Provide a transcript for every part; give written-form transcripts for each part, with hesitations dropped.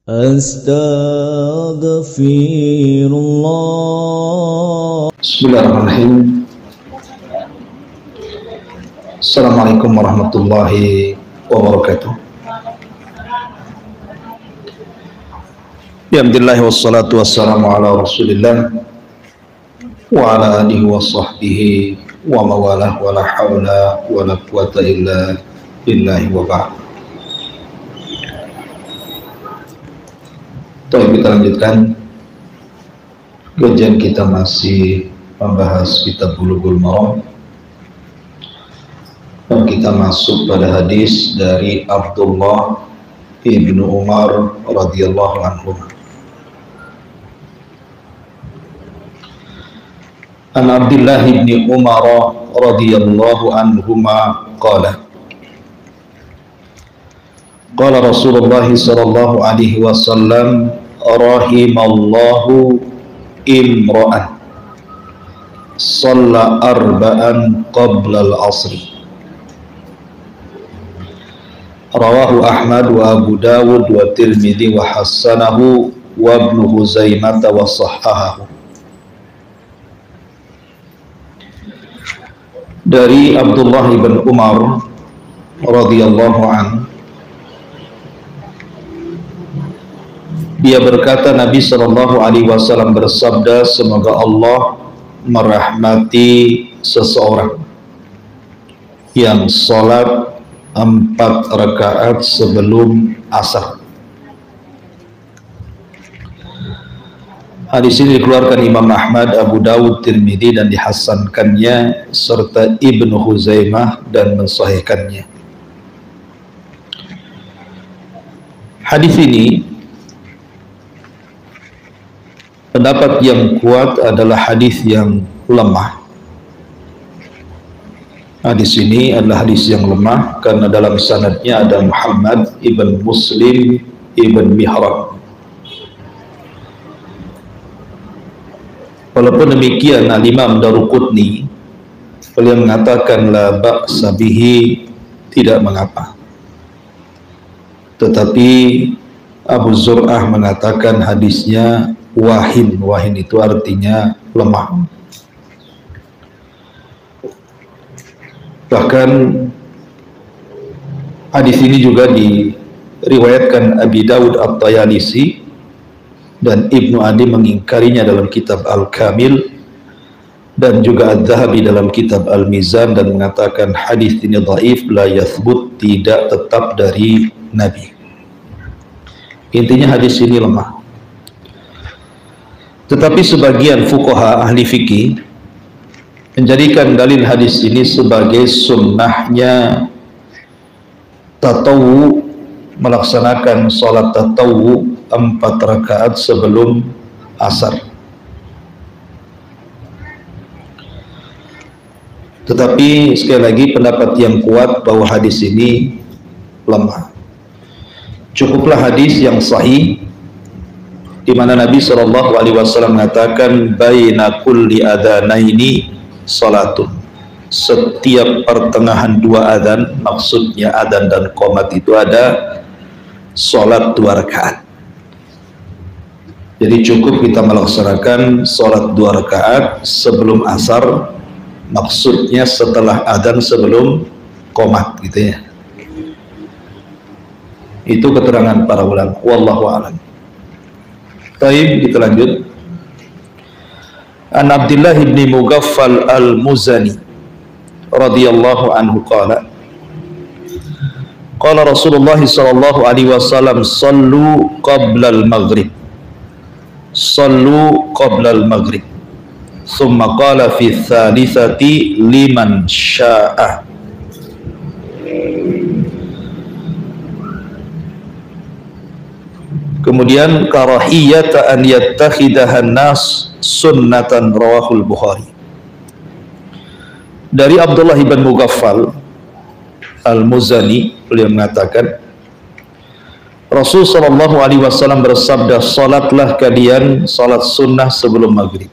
Astaghfirullah. Bismillahirrahmanirrahim. Assalamualaikum warahmatullahi wabarakatuh. Alhamdulillah wassalatu wassalamu ala Rasulillah wa ala alihi wa sahbihi wa mawalah wa la hawla wa la quwata illa billahi wa ba'd. Kita lanjutkan kajian kita, masih membahas kitab Bulughul Maram, dan kita masuk pada hadis dari Abdullah ibnu Umar radhiyallahu anhu. An Abdullah ibni Umar radhiyallahu anhuma qala qala Rasulullah sallallahu alaihi wasallam rahimallahu imra'an shalla arba'an qabla al-'asri. Rawahu Ahmad wa Abu Dawud wa Tirmidzi wa hassanahu wa Ibnu Huzaimah wa sahhahahu. Dari Abdullah ibn Umar radhiyallahu anhu, dia berkata, Nabi sallallahu alaihi wasallam bersabda, semoga Allah merahmati seseorang yang sholat 4 rakaat sebelum asar. Hadis ini dikeluarkan Imam Ahmad, Abu Dawud, Tirmidzi dan dihasankannya, serta Ibnu Huzaimah dan mensahihkannya. Hadis ini pendapat yang kuat adalah hadis yang lemah. Hadis ini adalah hadis yang lemah karena dalam sanadnya ada Muhammad ibn Muslim ibn Mihrab. Walaupun demikian, Al-Imam Daruqutni beliau mengatakan la ba'sa bihi, tidak mengapa. Tetapi Abu Zur'ah mengatakan hadisnya wahin. Wahin itu artinya lemah. Bahkan hadis ini juga diriwayatkan Abi Dawud At-Tayalisi, dan Ibnu Adi mengingkarinya dalam kitab Al-Kamil, dan juga Adz-Dzahabi dalam kitab Al-Mizan, dan mengatakan hadis ini dhaif, la yathbut, tidak tetap dari Nabi. Intinya hadis ini lemah. Tetapi sebagian fuqaha ahli fikih menjadikan dalil hadis ini sebagai sunnahnya tatawu, melaksanakan sholat tatawu 4 rakaat sebelum asar. Tetapi sekali lagi pendapat yang kuat bahwa hadis ini lemah. Cukuplah hadis yang sahih di mana Nabi sallallahu alaihi wasallam mengatakan baina kulli adzanaini salatun. Setiap pertengahan 2 adzan, maksudnya adzan dan qomat itu ada salat 2 rakaat. Jadi cukup kita melaksanakan sholat 2 rakaat sebelum asar, maksudnya setelah adzan sebelum qomat, gitu ya. Itu keterangan para ulama. Wallahu a'lam. Baik, kita lanjut. An Abdullah ibn Mughaffal al-Muzani radhiyallahu anhu qala qala Rasulullah sallallahu alaihi wasallam sallu qabla al-maghrib. Sallu qabla al-maghrib. Thumma qala fi thalithati liman sya'a. Kemudian karahiyata an yattakhidaha an-nas sunnatan, rawahul Bukhari. Dari Abdullah ibn Mughaffal al-Muzani, beliau mengatakan Rasul sallallahu alaihi wasallam bersabda, salatlah kalian salat sunnah sebelum maghrib.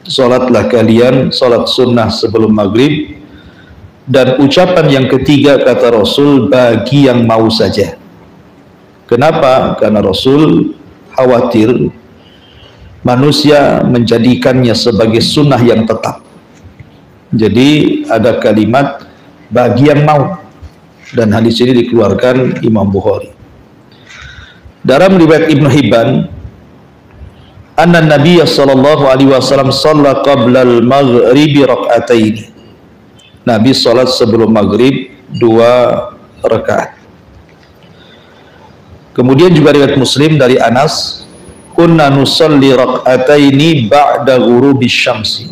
Salatlah kalian salat sunnah sebelum maghrib. Dan ucapan yang ketiga kata Rasul, bagi yang mau saja. Kenapa? Karena Rasul khawatir manusia menjadikannya sebagai sunnah yang tetap. Jadi ada kalimat bagi yang mau, dan hadis ini dikeluarkan Imam Bukhari. Dalam riwayat Ibnu Hibban, anna Nabiy sallallahu alaihi wasallam shalla qabla al-maghribi rak'ataini. Nabi salat sebelum maghrib 2 rakaat. Kemudian juga riwayat Muslim dari Anas, kunna nusalli rak'ataini ba'da ghurubisy syamsi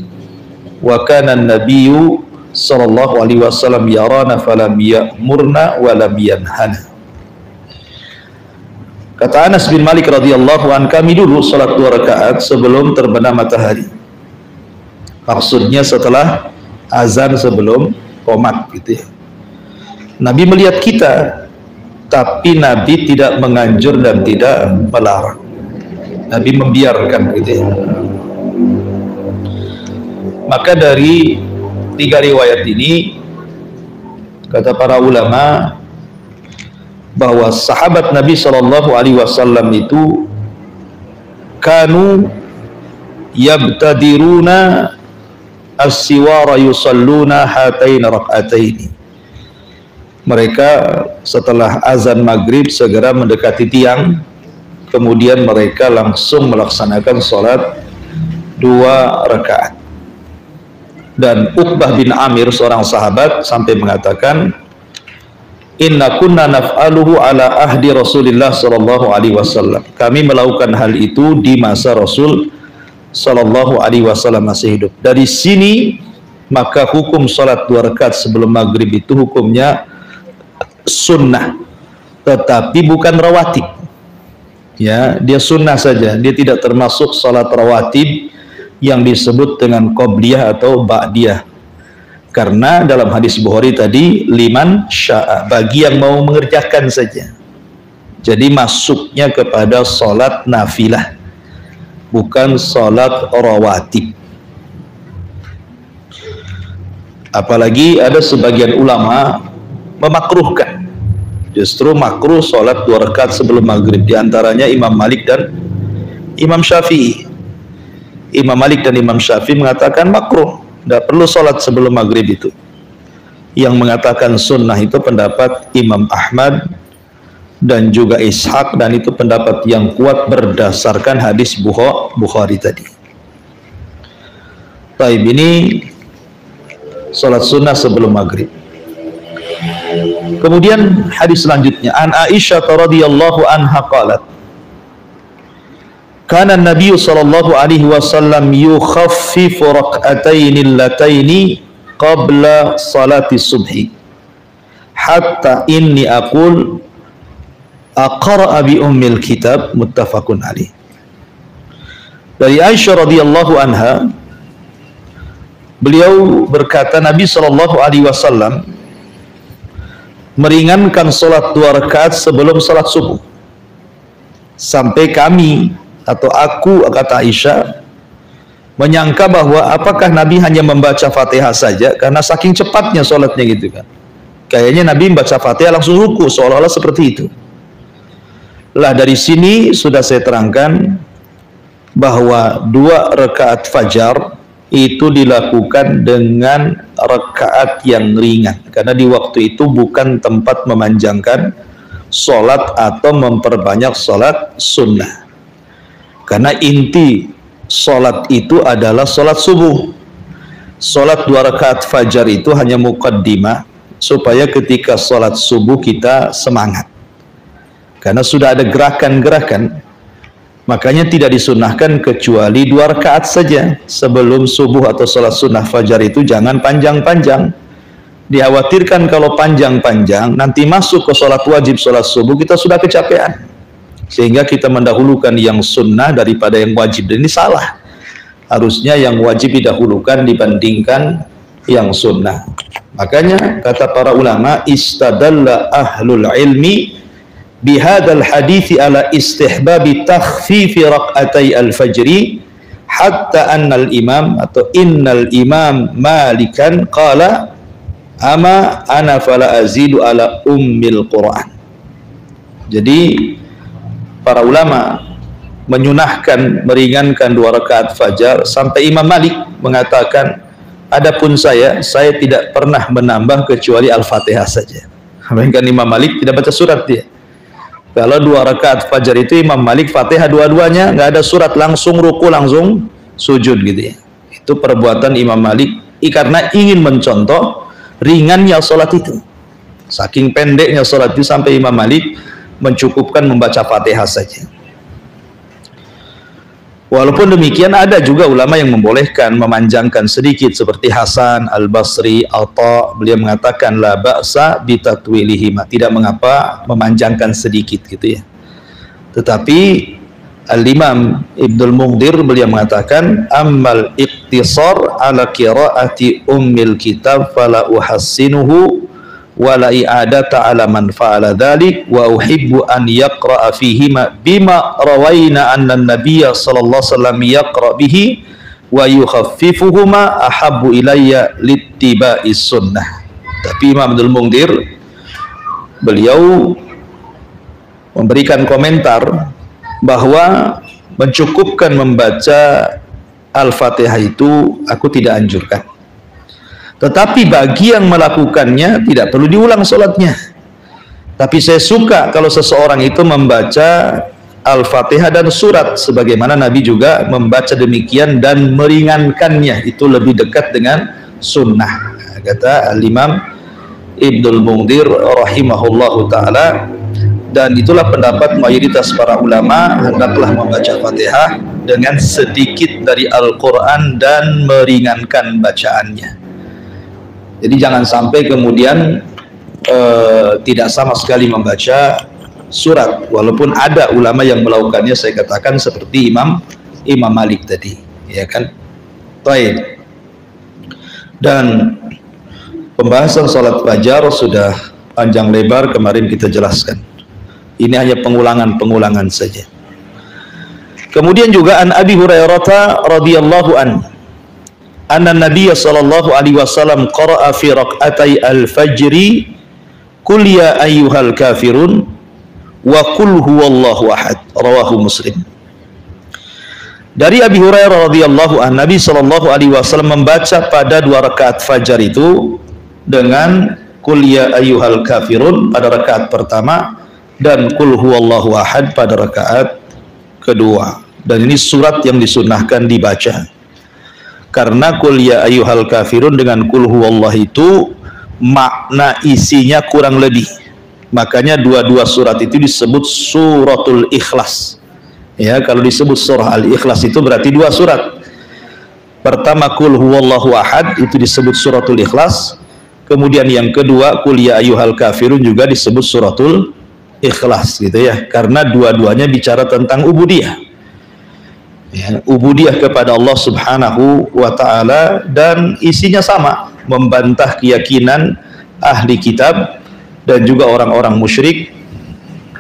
wa kana an-nabiyyu sallallahu alaihi wasallam yarana falam ya'murna wa lam yanhana. Kata Anas bin Malik radhiyallahu an, kami dulu salat 2 rakaat sebelum terbenam matahari. Maksudnya setelah azan sebelum qomat gitu ya. Nabi melihat kita, tapi Nabi tidak menganjur dan tidak melarang. Nabi membiarkan gitu ya. Maka dari 3 riwayat ini, kata para ulama, bahwa sahabat Nabi Shallallahu Alaihi Wasallam itu kanu yabtadiruna as-siwara yusalluna hatain rak'ataini. Mereka setelah azan maghrib segera mendekati tiang, kemudian mereka langsung melaksanakan sholat 2 rakaat. Dan Uqbah bin Amir, seorang sahabat, sampai mengatakan, inna kunna naf'aluhu ala ahdi Rasulillah sallallahu alaihi wasallam. Kami melakukan hal itu di masa Rasul sallallahu alaihi wasallam masih hidup. Dari sini maka hukum salat 2 rakaat sebelum maghrib itu hukumnya sunnah, tetapi bukan rawatib. Ya, dia sunnah saja, dia tidak termasuk salat rawatib yang disebut dengan qobliyah atau ba'diyah. Karena dalam hadis Bukhari tadi, liman sya'a, bagi yang mau mengerjakan saja. Jadi masuknya kepada salat nafilah, bukan salat rawatib. Apalagi ada sebagian ulama memakruhkan, justru makruh salat 2 rakaat sebelum maghrib, diantaranya Imam Malik dan Imam Syafi'i. Imam Malik dan Imam Syafi'i mengatakan makruh, tidak perlu sholat sebelum maghrib itu. Yang mengatakan sunnah itu pendapat Imam Ahmad dan juga Ishaq, dan itu pendapat yang kuat berdasarkan hadis Bukhari tadi. Taib, ini sholat sunnah sebelum maghrib. Kemudian hadis selanjutnya, an Aisyah radhiyallahu anha qalat, kana Nabi sallallahu alaihi wasallam yukhaffifu rak'ataini allataini qabla salati subhi hatta inni aqul aqra'a bi ummil kitab, muttafaqun alaih. Dari Aisyah radhiyallahu anha, beliau berkata Nabi sallallahu alaihi wasallam meringankan salat 2 rakaat sebelum salat subuh, sampai kami atau aku, kata Aisyah, menyangka bahwa apakah Nabi hanya membaca Fatihah saja, karena saking cepatnya sholatnya gitu kan. Kayaknya Nabi membaca Fatihah langsung ruku, seolah-olah seperti itu. Lah dari sini sudah saya terangkan bahwa 2 rakaat fajar itu dilakukan dengan rakaat yang ringan, karena di waktu itu bukan tempat memanjangkan sholat atau memperbanyak sholat sunnah. Karena inti sholat itu adalah sholat subuh. Sholat 2 rakaat fajar itu hanya muqaddimah, supaya ketika sholat subuh kita semangat. Karena sudah ada gerakan-gerakan, makanya tidak disunnahkan kecuali 2 rakaat saja sebelum subuh atau sholat sunnah fajar itu jangan panjang-panjang. Dikhawatirkan kalau panjang-panjang nanti masuk ke sholat wajib, sholat subuh, kita sudah kecapean, sehingga kita mendahulukan yang sunnah daripada yang wajib. Dan ini salah. Harusnya yang wajib didahulukan dibandingkan yang sunnah. Makanya kata para ulama, istadalla ahlul ilmi bihadal hadithi ala istihbabi takhfifi rak'atai al-fajri hatta annal imam atau innal imam Malikan qala ama ana fala azidu ala ummil Quran. Jadi para ulama menyunahkan meringankan 2 rakaat fajar, sampai Imam Malik mengatakan, adapun saya tidak pernah menambah kecuali Al-Fatihah saja. Bahkan Imam Malik tidak baca surat dia. Kalau 2 rakaat fajar itu Imam Malik Fatihah dua-duanya, nggak ada surat, langsung ruku langsung sujud gitu ya. Itu perbuatan Imam Malik karena ingin mencontoh ringannya sholat itu. Saking pendeknya sholat itu sampai Imam Malik mencukupkan membaca Fatihah saja. Walaupun demikian ada juga ulama yang membolehkan memanjangkan sedikit seperti Hasan Al-Basri, Atha, beliau mengatakan la ba'sa bitatwilihima, tidak mengapa memanjangkan sedikit gitu ya. Tetapi Al-Imam Ibnul Munzir beliau mengatakan ammal iqtisar ala qiraati ummil kitab fala uhassinuhu wala i'adata ala man fa'ala dhalik wa uhibbu an yaqra'a fihima bima rawaina anna an-nabiyya sallallahu alaihi wasallam yaqra' bihi wa yukhaffifuhuma ahabbu ilayya littiba'is sunnah. Tapi Imam Abdul Munzir beliau memberikan komentar bahwa mencukupkan membaca Al-Fatihah itu aku tidak anjurkan. Tetapi bagi yang melakukannya tidak perlu diulang sholatnya. Tapi saya suka kalau seseorang itu membaca Al-Fatihah dan surat, sebagaimana Nabi juga membaca demikian dan meringankannya, itu lebih dekat dengan sunnah. Kata Al-Imam Ibnul Munzir rahimahullahu ta'ala. Dan itulah pendapat mayoritas para ulama, hendaklah membaca Fatihah dengan sedikit dari Al-Quran dan meringankan bacaannya. Jadi jangan sampai kemudian tidak sama sekali membaca surat, walaupun ada ulama yang melakukannya, saya katakan seperti Imam Malik tadi, ya kan? Baik. Dan pembahasan salat fajar sudah panjang lebar kemarin kita jelaskan. Ini hanya pengulangan saja. Kemudian juga an Abi Hurairah radhiyallahu anhu anna Nabiy sallallahu alaihi wasallam qara'a fi raq'atay al-fajri qul ya ayyuhal kafirun wa qul huwallahu ahad, rawahu Muslim. Dari Abi Hurairah radhiyallahu anhu, Nabi sallallahu alaihi wasallam membaca pada 2 rakaat fajar itu dengan qul ya ayyuhal kafirun pada rakaat pertama dan qul huwallahu ahad pada rakaat kedua. Dan ini surat yang disunnahkan dibaca. Karena qul ya ayyuhal kafirun dengan qul huwallahu itu makna isinya kurang lebih. Makanya dua surat itu disebut suratul Ikhlas. Ya, kalau disebut surah Al-Ikhlas itu berarti 2 surat. Pertama qul huwallahu ahad itu disebut suratul Ikhlas. Kemudian yang kedua qul ya ayyuhal kafirun juga disebut suratul Ikhlas gitu ya. Karena dua-duanya bicara tentang ubudiyah. Ya, ubudiyah kepada Allah subhanahu wa ta'ala, dan isinya sama, membantah keyakinan ahli kitab dan juga orang-orang musyrik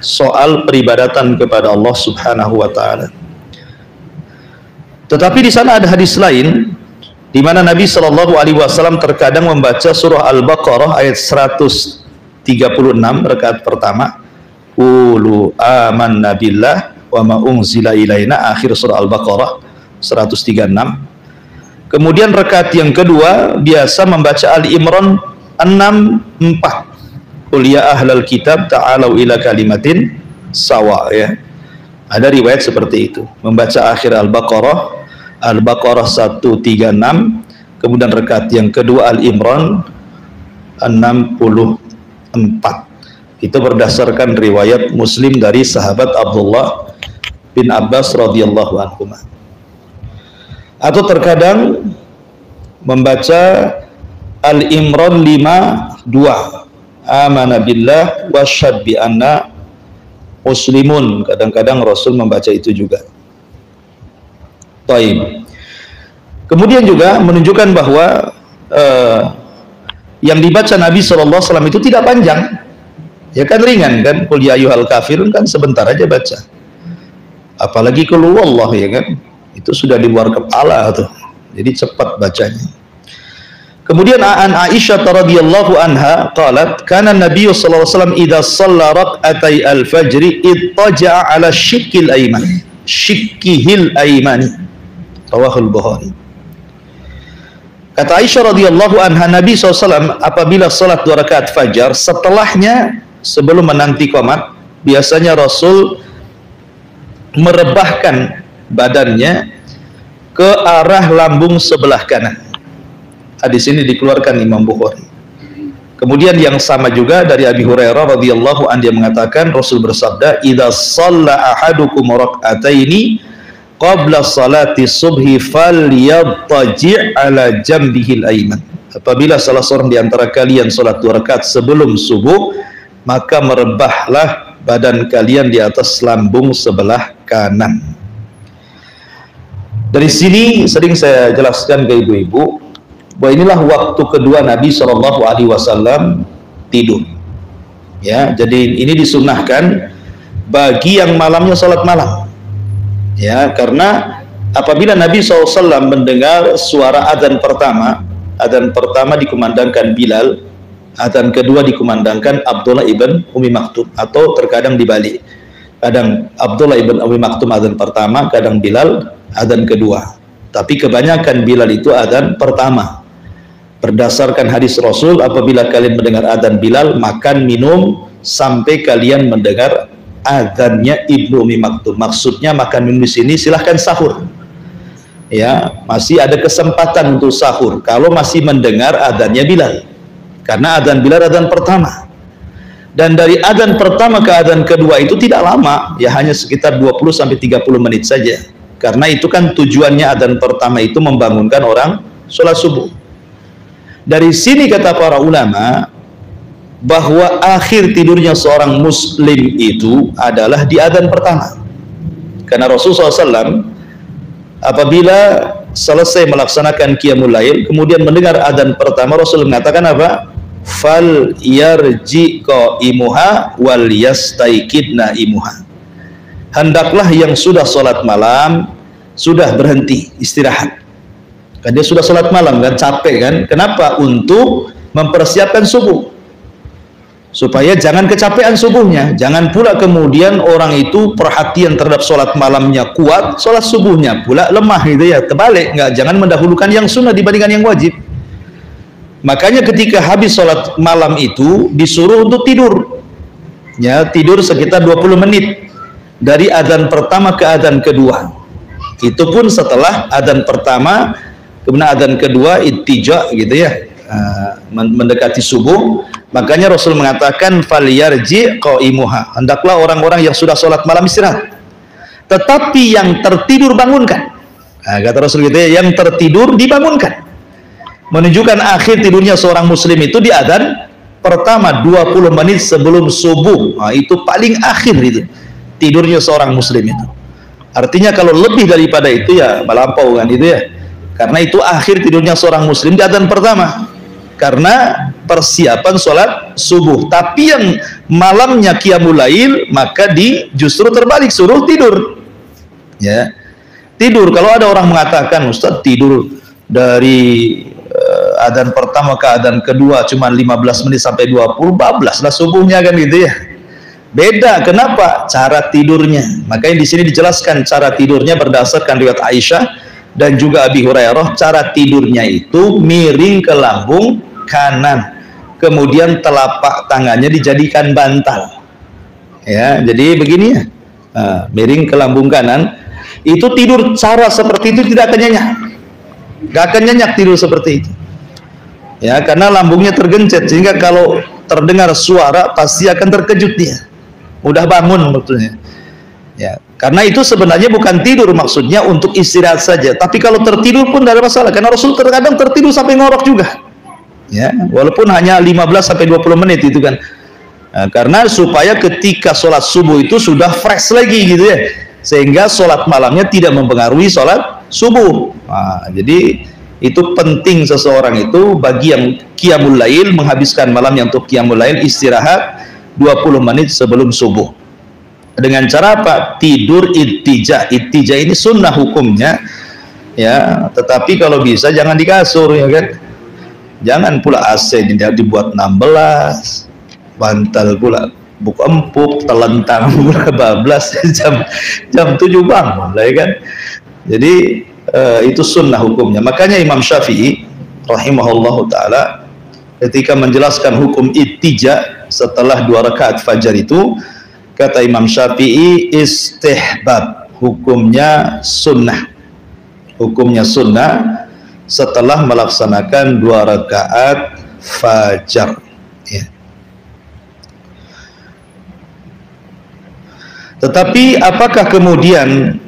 soal peribadatan kepada Allah subhanahu wa ta'ala. Tetapi di sana ada hadis lain di mana Nabi sallallahu alaihi wasallam terkadang membaca surah Al-Baqarah ayat 136 rakaat pertama, qulu amanna billah wa ma unzila ilaina, akhir surah Al-Baqarah 136. Kemudian rakaat yang kedua biasa membaca Al-Imran 64, qul ya ahlal kitab ta'alau ila kalimatin sawa, ya. Ada riwayat seperti itu, membaca akhir Al-Baqarah 136, kemudian rakaat yang kedua Al-Imran 64. Itu berdasarkan riwayat Muslim dari sahabat Abdullah bin Abbas radhiyallahu anhu. Atau terkadang membaca Al-Imran 52, amana billah wa syad bi anna muslimun. Kadang-kadang Rasul membaca itu juga. Taib. Kemudian juga menunjukkan bahwa yang dibaca Nabi SAW itu tidak panjang, ya kan, ringan kan. Qul ya ayyuhal kafirun kan sebentar aja baca. Apalagi qul huwallahu, ya kan, itu sudah di luar kepala tuh, jadi cepat bacanya. Kemudian an Aisyah radhiyallahu anha qalat kana Nabi sallallahu alaihi wasallam idza shalla rak'atay al-fajr ittaja'a ala shikkil ayman shikkihil aymani rawahul Bukhari. Kata Aisyah radhiyallahu anha, Nabi SAW apabila salat 2 rakaat fajar, setelahnya sebelum menanti qomat, biasanya Rasul merebahkan badannya ke arah lambung sebelah kanan. Hadis ini dikeluarkan Imam Bukhari. Kemudian yang sama juga dari Abi Hurairah radhiyallahu anhu, dia mengatakan Rasul bersabda, "Idza shalla ahadukum rak'ataini qabla salati subhi falyattaji' ala jambihil ayman." Apabila salah seorang di antara kalian salat 2 rakaat sebelum subuh, maka merebahlah badan kalian di atas lambung sebelah kanan. Dari sini sering saya jelaskan ke ibu-ibu bahwa inilah waktu kedua Nabi SAW tidur. Ya, jadi ini disunnahkan bagi yang malamnya salat malam. Ya, karena apabila Nabi SAW mendengar suara adzan pertama dikumandangkan Bilal, adzan kedua dikumandangkan Abdullah ibn Umi Maktum, atau terkadang dibalik. Kadang Abdullah ibn Umi Maktum adzan pertama, kadang Bilal adzan kedua. Tapi kebanyakan Bilal itu adzan pertama. Berdasarkan hadis Rasul, apabila kalian mendengar adzan Bilal, makan minum sampai kalian mendengar adzannya Ibnu Umi Maktum. Maksudnya makan minum di sini silahkan sahur. Ya, masih ada kesempatan untuk sahur kalau masih mendengar adzannya Bilal. Karena adzan Bilal adzan pertama. Dan dari adzan pertama ke adzan kedua itu tidak lama, ya hanya sekitar 20 sampai 30 menit saja. Karena itu kan tujuannya adzan pertama itu membangunkan orang sholat subuh. Dari sini kata para ulama bahwa akhir tidurnya seorang muslim itu adalah di adzan pertama. Karena Rasulullah SAW apabila selesai melaksanakan qiyamul lail kemudian mendengar adzan pertama, Rasul mengatakan apa? Fal yarji qaimuha wal yastaikidna imuha. Hendaklah yang sudah sholat malam sudah berhenti istirahat. Kan dia sudah sholat malam kan, capek kan, kenapa? Untuk mempersiapkan subuh supaya jangan kecapean subuhnya. Jangan pula kemudian orang itu perhatian terhadap sholat malamnya kuat, sholat subuhnya pula lemah gitu ya. Terbalik, jangan mendahulukan yang sunnah dibandingkan yang wajib. Makanya ketika habis sholat malam itu disuruh untuk tidur, ya tidur sekitar 20 menit dari adzan pertama ke adzan kedua. Itu pun setelah adzan pertama kemudian adzan kedua ittija gitu ya, mendekati subuh. Makanya Rasul mengatakan falyarji qaimuha, hendaklah orang-orang yang sudah sholat malam istirahat, tetapi yang tertidur bangunkan. Kata Rasul gitu ya, yang tertidur dibangunkan, menunjukkan akhir tidurnya seorang muslim itu di adzan pertama 20 menit sebelum subuh. Itu paling akhir itu tidurnya seorang muslim itu. Artinya kalau lebih daripada itu ya melampau kan itu ya. Karena itu akhir tidurnya seorang muslim di adzan pertama, karena persiapan sholat subuh. Tapi yang malamnya qiyamul lail maka justru terbalik, suruh tidur. Ya, tidur. Kalau ada orang mengatakan Ustaz tidur dari adzan pertama ke adzan kedua cuma 15 menit sampai 20, bablaslah subuhnya kan gitu ya. Beda, kenapa? Cara tidurnya. Makanya di sini dijelaskan cara tidurnya berdasarkan riwayat Aisyah dan juga Abi Hurairah. Cara tidurnya itu miring ke lambung kanan, kemudian telapak tangannya dijadikan bantal. Ya, jadi begini ya, miring ke lambung kanan. Itu tidur cara seperti itu tidak akan nyenyak, gak akan nyenyak tidur seperti itu. Ya, karena lambungnya tergencet sehingga kalau terdengar suara pasti akan terkejut dia, mudah bangun betulnya. Ya, karena itu sebenarnya bukan tidur, maksudnya untuk istirahat saja. Tapi kalau tertidur pun tidak ada masalah, karena Rasul terkadang tertidur sampai ngorok juga. Ya, walaupun hanya 15 sampai 20 menit itu kan. Karena supaya ketika sholat subuh itu sudah fresh lagi gitu ya, sehingga sholat malamnya tidak mempengaruhi sholat subuh. Jadi itu penting seseorang itu bagi yang qiyamul lail, menghabiskan malamnya untuk qiyamul lail, istirahat 20 menit sebelum subuh. Dengan cara apa? Tidur ittija. Ittija ini sunnah hukumnya ya, tetapi kalau bisa jangan di kasur ya kan. Jangan pula AC dibuat 16, bantal pula buk empuk, telentang pula bablas jam 7 bangun lah, ya kan. Jadi itu sunnah hukumnya. Makanya Imam Syafi'i rahimahullahu taala ketika menjelaskan hukum ittija setelah 2 rakaat fajar itu, kata Imam Syafi'i istihbab, hukumnya sunnah. Hukumnya sunnah setelah melaksanakan 2 rakaat fajar, ya. Tetapi apakah kemudian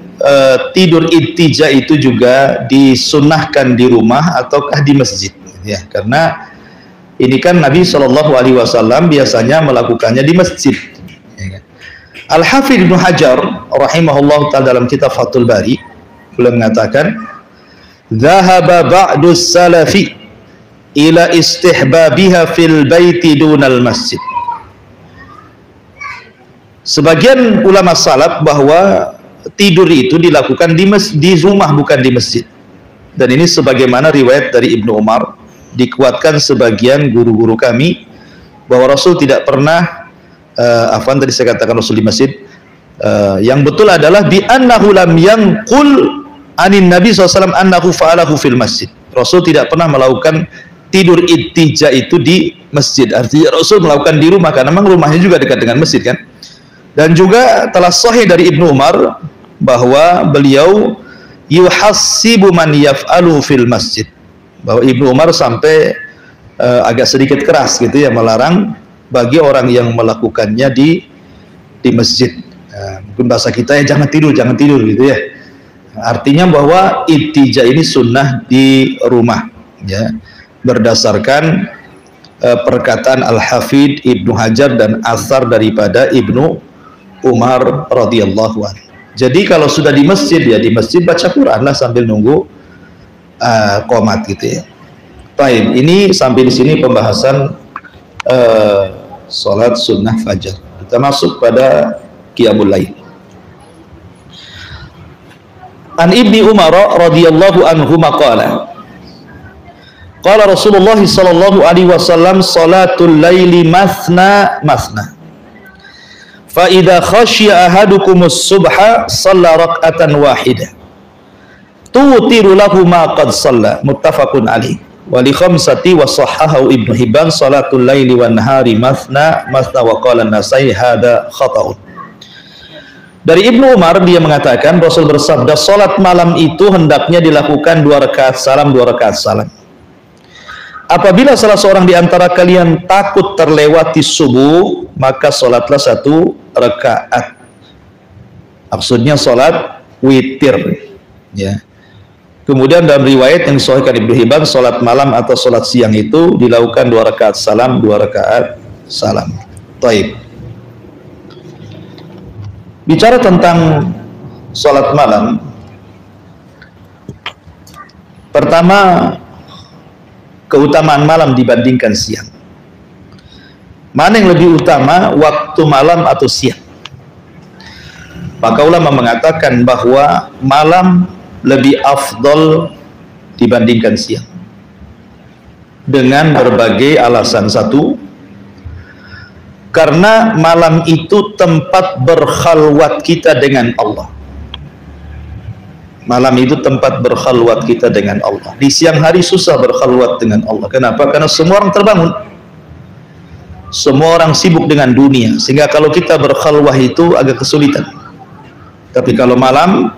tidur ittija itu juga disunnahkan di rumah ataukah di masjid? Ya, karena ini kan Nabi SAW biasanya melakukannya di masjid. Ya, Al-Hafidz Ibnu Hajar rahimahullah ta'ala dalam kitab Fathul Bari beliau mengatakan, "Dhahaba ba'du salafi ila istihbabiha fil baiti dunal masjid." Sebagian ulama salaf bahwa tidur itu dilakukan di rumah, bukan di masjid. Dan ini sebagaimana riwayat dari Ibnu Umar, dikuatkan sebagian guru-guru kami bahwa Rasul tidak pernah tadi saya katakan Rasul di masjid. Yang betul adalah bi annahu lam yanqul anin Nabi SAW annahu fa'alahu fil masjid. Rasul tidak pernah melakukan tidur ittija itu di masjid. Artinya Rasul melakukan di rumah, karena memang rumahnya juga dekat dengan masjid, kan. Dan juga telah sahih dari Ibnu Umar bahwa beliau yuhassibu man yaf'alu fil masjid, bahwa Ibnu Umar sampai agak sedikit keras gitu ya, melarang bagi orang yang melakukannya di masjid. Mungkin bahasa kita ya, jangan tidur gitu ya. Artinya bahwa ittija ini sunnah di rumah, ya, berdasarkan perkataan Al-Hafidz Ibnu Hajar dan asar daripada Ibnu Umar radhiyallahu anhu. Jadi kalau sudah di masjid, ya di masjid baca Quran lah sambil nunggu qomat gitu ya. Baik, ini sampai di sini pembahasan salat sunnah fajar. Kita masuk pada qiyamul lail. An Ibni Umar radhiyallahu anhu maqala, qala Rasulullah sallallahu alaihi wasallam, salatul laili masna masna. Fa idza khashiya ahadukumus subha shalla rak'atan wahidah tutiru lahu ma qad shalla, muttafaqun alaih. Wa li khamsati wa sahahahu Ibnu Hibban, salatul laili wan nahari masna masna wa qala an-Nasai hadza khata'un. Dari Ibnu Umar, dia mengatakan Rasul bersabda, salat malam itu hendaknya dilakukan 2 rakaat salam, 2 rakaat salam. Apabila salah seorang di antara kalian takut terlewati subuh, maka salatlah 1 rakaat. Maksudnya salat witir, ya. Kemudian dalam riwayat yang disahihkan Ibnu Hibban, salat malam atau salat siang itu dilakukan 2 rakaat salam, 2 rakaat salam. Taib. Bicara tentang salat malam, pertama, keutamaan malam dibandingkan siang. Mana yang lebih utama, waktu malam atau siang? Maka ulama mengatakan bahwa malam lebih afdol dibandingkan siang, dengan berbagai alasan. Satu, karena malam itu tempat berkhalwat kita dengan Allah. Malam itu tempat berkhalwat kita dengan Allah. Di siang hari susah berkhalwat dengan Allah. Kenapa? Karena semua orang terbangun, semua orang sibuk dengan dunia, sehingga kalau kita berkhalwah itu agak kesulitan. Tapi kalau malam,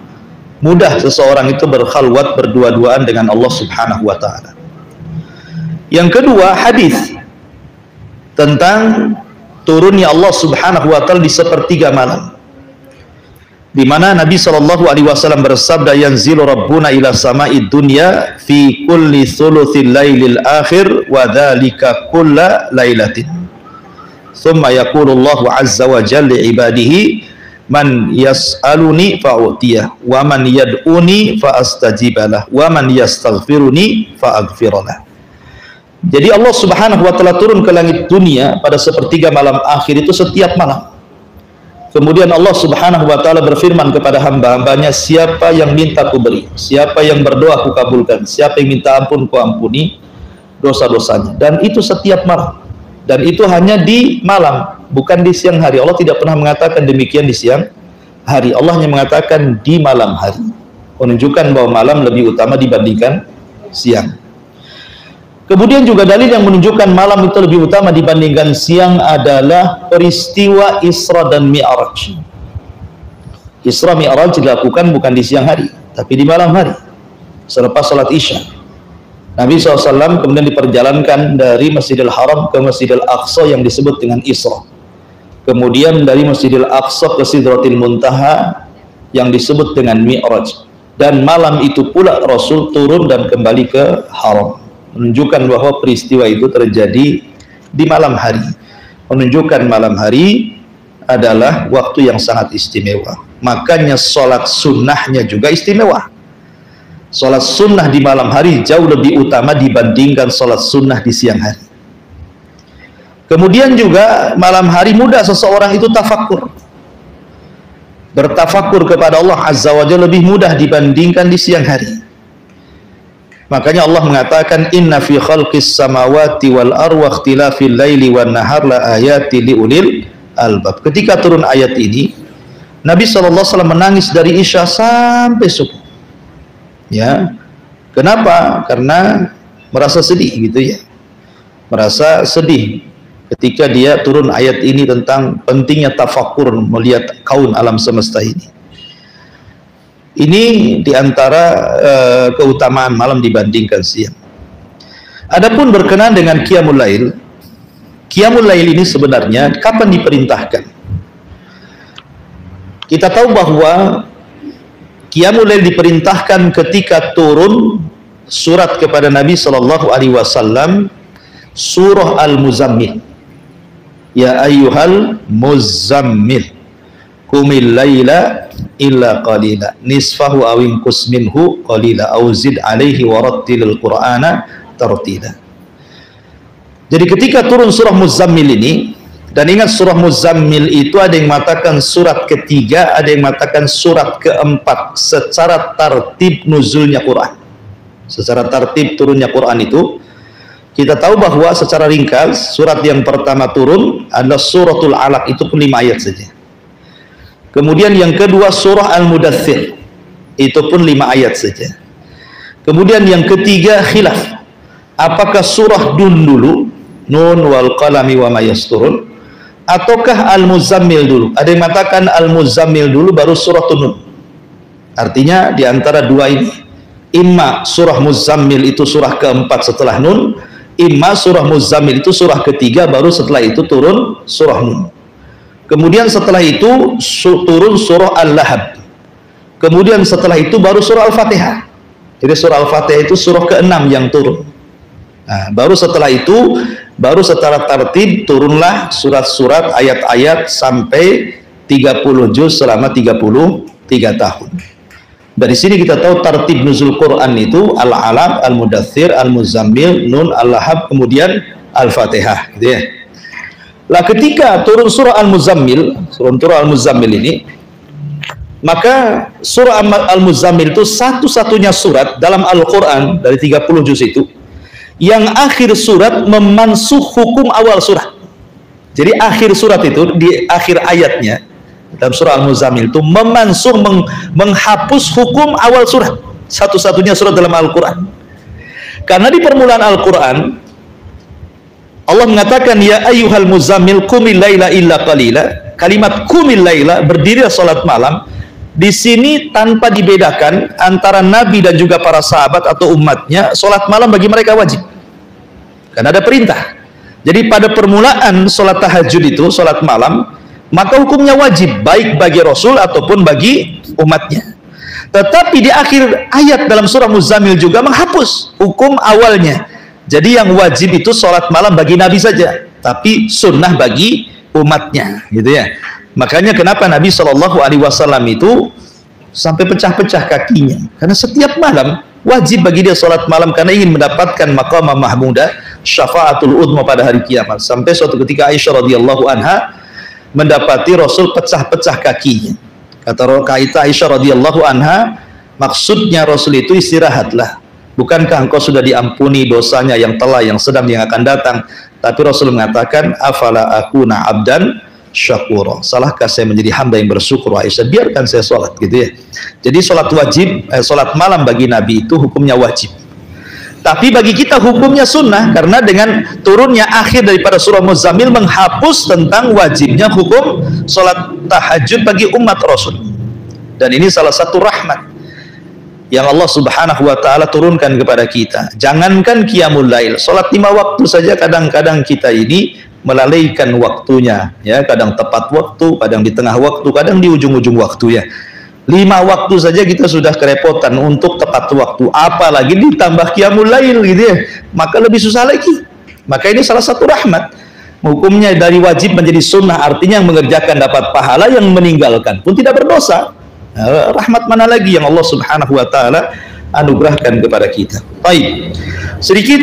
mudah seseorang itu berkhalwat, berdua-duaan dengan Allah subhanahu wa ta'ala. Yang kedua, hadis tentang turunnya Allah subhanahu wa ta'ala di sepertiga malam, di mana Nabi SAW bersabda, yanzilu rabbuna ila sama'id dunya fi kulli thuluthil lailil akhir wa dhalika kulla lailatin thumma yaqulullahu azza wa jalla ibadihi man yas'aluni fa'utiyah wa man yad'uni fa'astajibalah wa man yastaghfiruni fa'aghfiralah. Jadi Allah subhanahu wa ta'ala turun ke langit dunia pada sepertiga malam akhir itu setiap malam. Kemudian Allah subhanahu wa ta'ala berfirman kepada hamba-hambanya, siapa yang minta ku beri, siapa yang berdoa ku kabulkan, siapa yang minta ampun ku ampuni, dosa-dosanya, dan itu setiap malam, dan itu hanya di malam, bukan di siang hari. Allah tidak pernah mengatakan demikian di siang hari. Allah hanya mengatakan di malam hari, menunjukkan bahwa malam lebih utama dibandingkan siang. Kemudian juga dalil yang menunjukkan malam itu lebih utama dibandingkan siang adalah peristiwa Isra dan Mi'raj. Isra Mi'raj dilakukan bukan di siang hari, tapi di malam hari, selepas salat Isya. Nabi SAW kemudian diperjalankan dari Masjidil Haram ke Masjidil Aqsa yang disebut dengan Isra. Kemudian dari Masjidil Aqsa ke Sidratil Muntaha yang disebut dengan Mi'raj. Dan malam itu pula Rasul turun dan kembali ke Haram, menunjukkan bahwa peristiwa itu terjadi di malam hari, menunjukkan malam hari adalah waktu yang sangat istimewa. Makanya sholat sunnahnya juga istimewa. Sholat sunnah di malam hari jauh lebih utama dibandingkan sholat sunnah di siang hari. Kemudian juga malam hari mudah seseorang itu tafakkur, bertafakkur kepada Allah Azza wa Jalla lebih mudah dibandingkan di siang hari. Makanya Allah mengatakan inna fi khalqis samawati wal ardi wa ikhtilafil laili wan nahar la ayati liulil albab. Ketika turun ayat ini, Nabi SAW menangis dari Isya sampai subuh. Ya. Kenapa? Karena merasa sedih gitu ya. Merasa sedih ketika dia turun ayat ini tentang pentingnya tafakkur melihat kaun alam semesta ini. Ini diantara keutamaan malam dibandingkan siang. Adapun berkenaan dengan Qiyamul Lail, Qiyamul Lail ini sebenarnya kapan diperintahkan? Kita tahu bahwa Qiyamul Lail diperintahkan ketika turun surat kepada Nabi SAW, surah Al-Muzammil. Ya ayyuhal muzammil qumil laila illa qalila nisfahu aw inqus minhu qalila aw zid alaihi warattilil qur'ana tartila. Jadi ketika turun surah Muzammil ini, dan ingat surah Muzammil itu ada yang mengatakan surat ketiga, ada yang mengatakan surat keempat secara tartib nuzulnya Quran. Secara tartib turunnya Quran itu kita tahu bahwa secara ringkas surat yang pertama turun adalah suratul Alaq, itu pun 5 ayat saja. Kemudian yang kedua surah Al-Mudaththir, itu pun 5 ayat saja. Kemudian yang ketiga khilaf, apakah surah Nun dulu, Nun wal qalami wa ma yasturun, ataukah Al-Muzammil dulu? Ada yang mengatakan Al-Muzammil dulu baru surah Nun. Artinya di antara dua ini, imma surah Muzammil itu surah keempat setelah Nun, imma surah Muzammil itu surah ketiga baru setelah itu turun surah Nun. Kemudian setelah itu turun surah Al-Lahab. Kemudian setelah itu baru surah Al-Fatihah. Jadi surah Al-Fatihah itu surah ke-6 yang turun. Nah, baru setelah itu, baru secara tertib turunlah surat-surat, ayat-ayat sampai 30 juz selama 33 tahun. Dari sini kita tahu tertib nuzul Quran itu Al-Alaq, Al-Mudaththir, Al-Muzammil, Nun, Al-Lahab, kemudian Al-Fatihah, gitu ya. Lah ketika turun surah Al-Muzammil, surah Al-Muzammil ini, maka surah Al-Muzammil itu satu-satunya surat dalam Al-Quran dari 30 juz itu yang akhir surat memansuh hukum awal surat. Jadi akhir surat itu, di akhir ayatnya dalam surah Al-Muzammil itu memansuh, menghapus hukum awal surat. Satu-satunya surat dalam Al-Quran. Karena di permulaan Al-Quran Allah mengatakan ya ayyuhal muzammil qumil laila illa qalila. Kalimat qumil laila, berdirilah salat malam, di sini tanpa dibedakan antara Nabi dan juga para sahabat atau umatnya, salat malam bagi mereka wajib. Karena ada perintah. Jadi pada permulaan salat tahajud itu, salat malam, maka hukumnya wajib baik bagi Rasul ataupun bagi umatnya. Tetapi di akhir ayat dalam surah Muzammil juga menghapus hukum awalnya. Jadi yang wajib itu sholat malam bagi Nabi saja, tapi sunnah bagi umatnya, gitu ya. Makanya kenapa Nabi SAW itu sampai pecah-pecah kakinya, karena setiap malam wajib bagi dia sholat malam karena ingin mendapatkan maqamah mahmudah, syafaatul udma pada hari kiamat. Sampai suatu ketika Aisyah radhiyallahu anha mendapati Rasul pecah-pecah kakinya. Kata Aisyah radhiyallahu anha, maksudnya Rasul itu istirahatlah. Bukankah engkau sudah diampuni dosanya yang telah, yang sedang, yang akan datang? Tapi Rasul mengatakan, afala akuna abdan syakura. Salahkah saya menjadi hamba yang bersyukur? Aisyah, biarkan saya sholat, gitu ya. Jadi sholat wajib, sholat malam bagi Nabi itu hukumnya wajib. Tapi bagi kita hukumnya sunnah, karena dengan turunnya akhir daripada surah Muzammil menghapus tentang wajibnya hukum sholat tahajud bagi umat Rasul. Dan ini salah satu rahmat yang Allah Subhanahu wa ta'ala turunkan kepada kita. Jangankan qiyamul lail, salat 5 waktu saja kadang-kadang kita ini melalaikan waktunya, ya, kadang tepat waktu, kadang di tengah waktu, kadang di ujung-ujung waktu, ya. 5 waktu saja kita sudah kerepotan untuk tepat waktu, apalagi ditambah qiyamul lail, gitu ya, maka lebih susah lagi. Maka ini salah satu rahmat. Hukumnya dari wajib menjadi sunnah, artinya yang mengerjakan dapat pahala, yang meninggalkan pun tidak berdosa. Rahmat mana lagi yang Allah Subhanahu wa ta'ala anugerahkan kepada kita. Baik, sedikit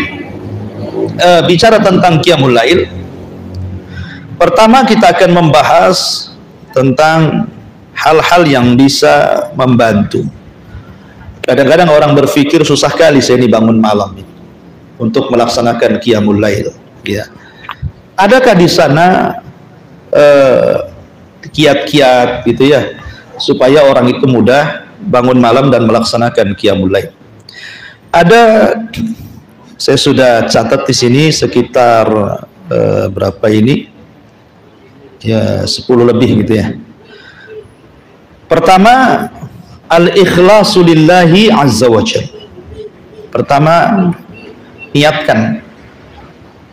bicara tentang qiyamul lail. Pertama kita akan membahas tentang hal-hal yang bisa membantu. Kadang-kadang orang berpikir susah kali saya ini bangun malam untuk melaksanakan qiyamul lail, ya. Adakah di sana kiat-kiat gitu ya, supaya orang itu mudah bangun malam dan melaksanakan qiyamul lail? Ada, saya sudah catat di sini sekitar berapa ini? Ya 10 lebih gitu ya. Pertama, al-ikhlasu lillahi azza wa jalla. Pertama, niatkan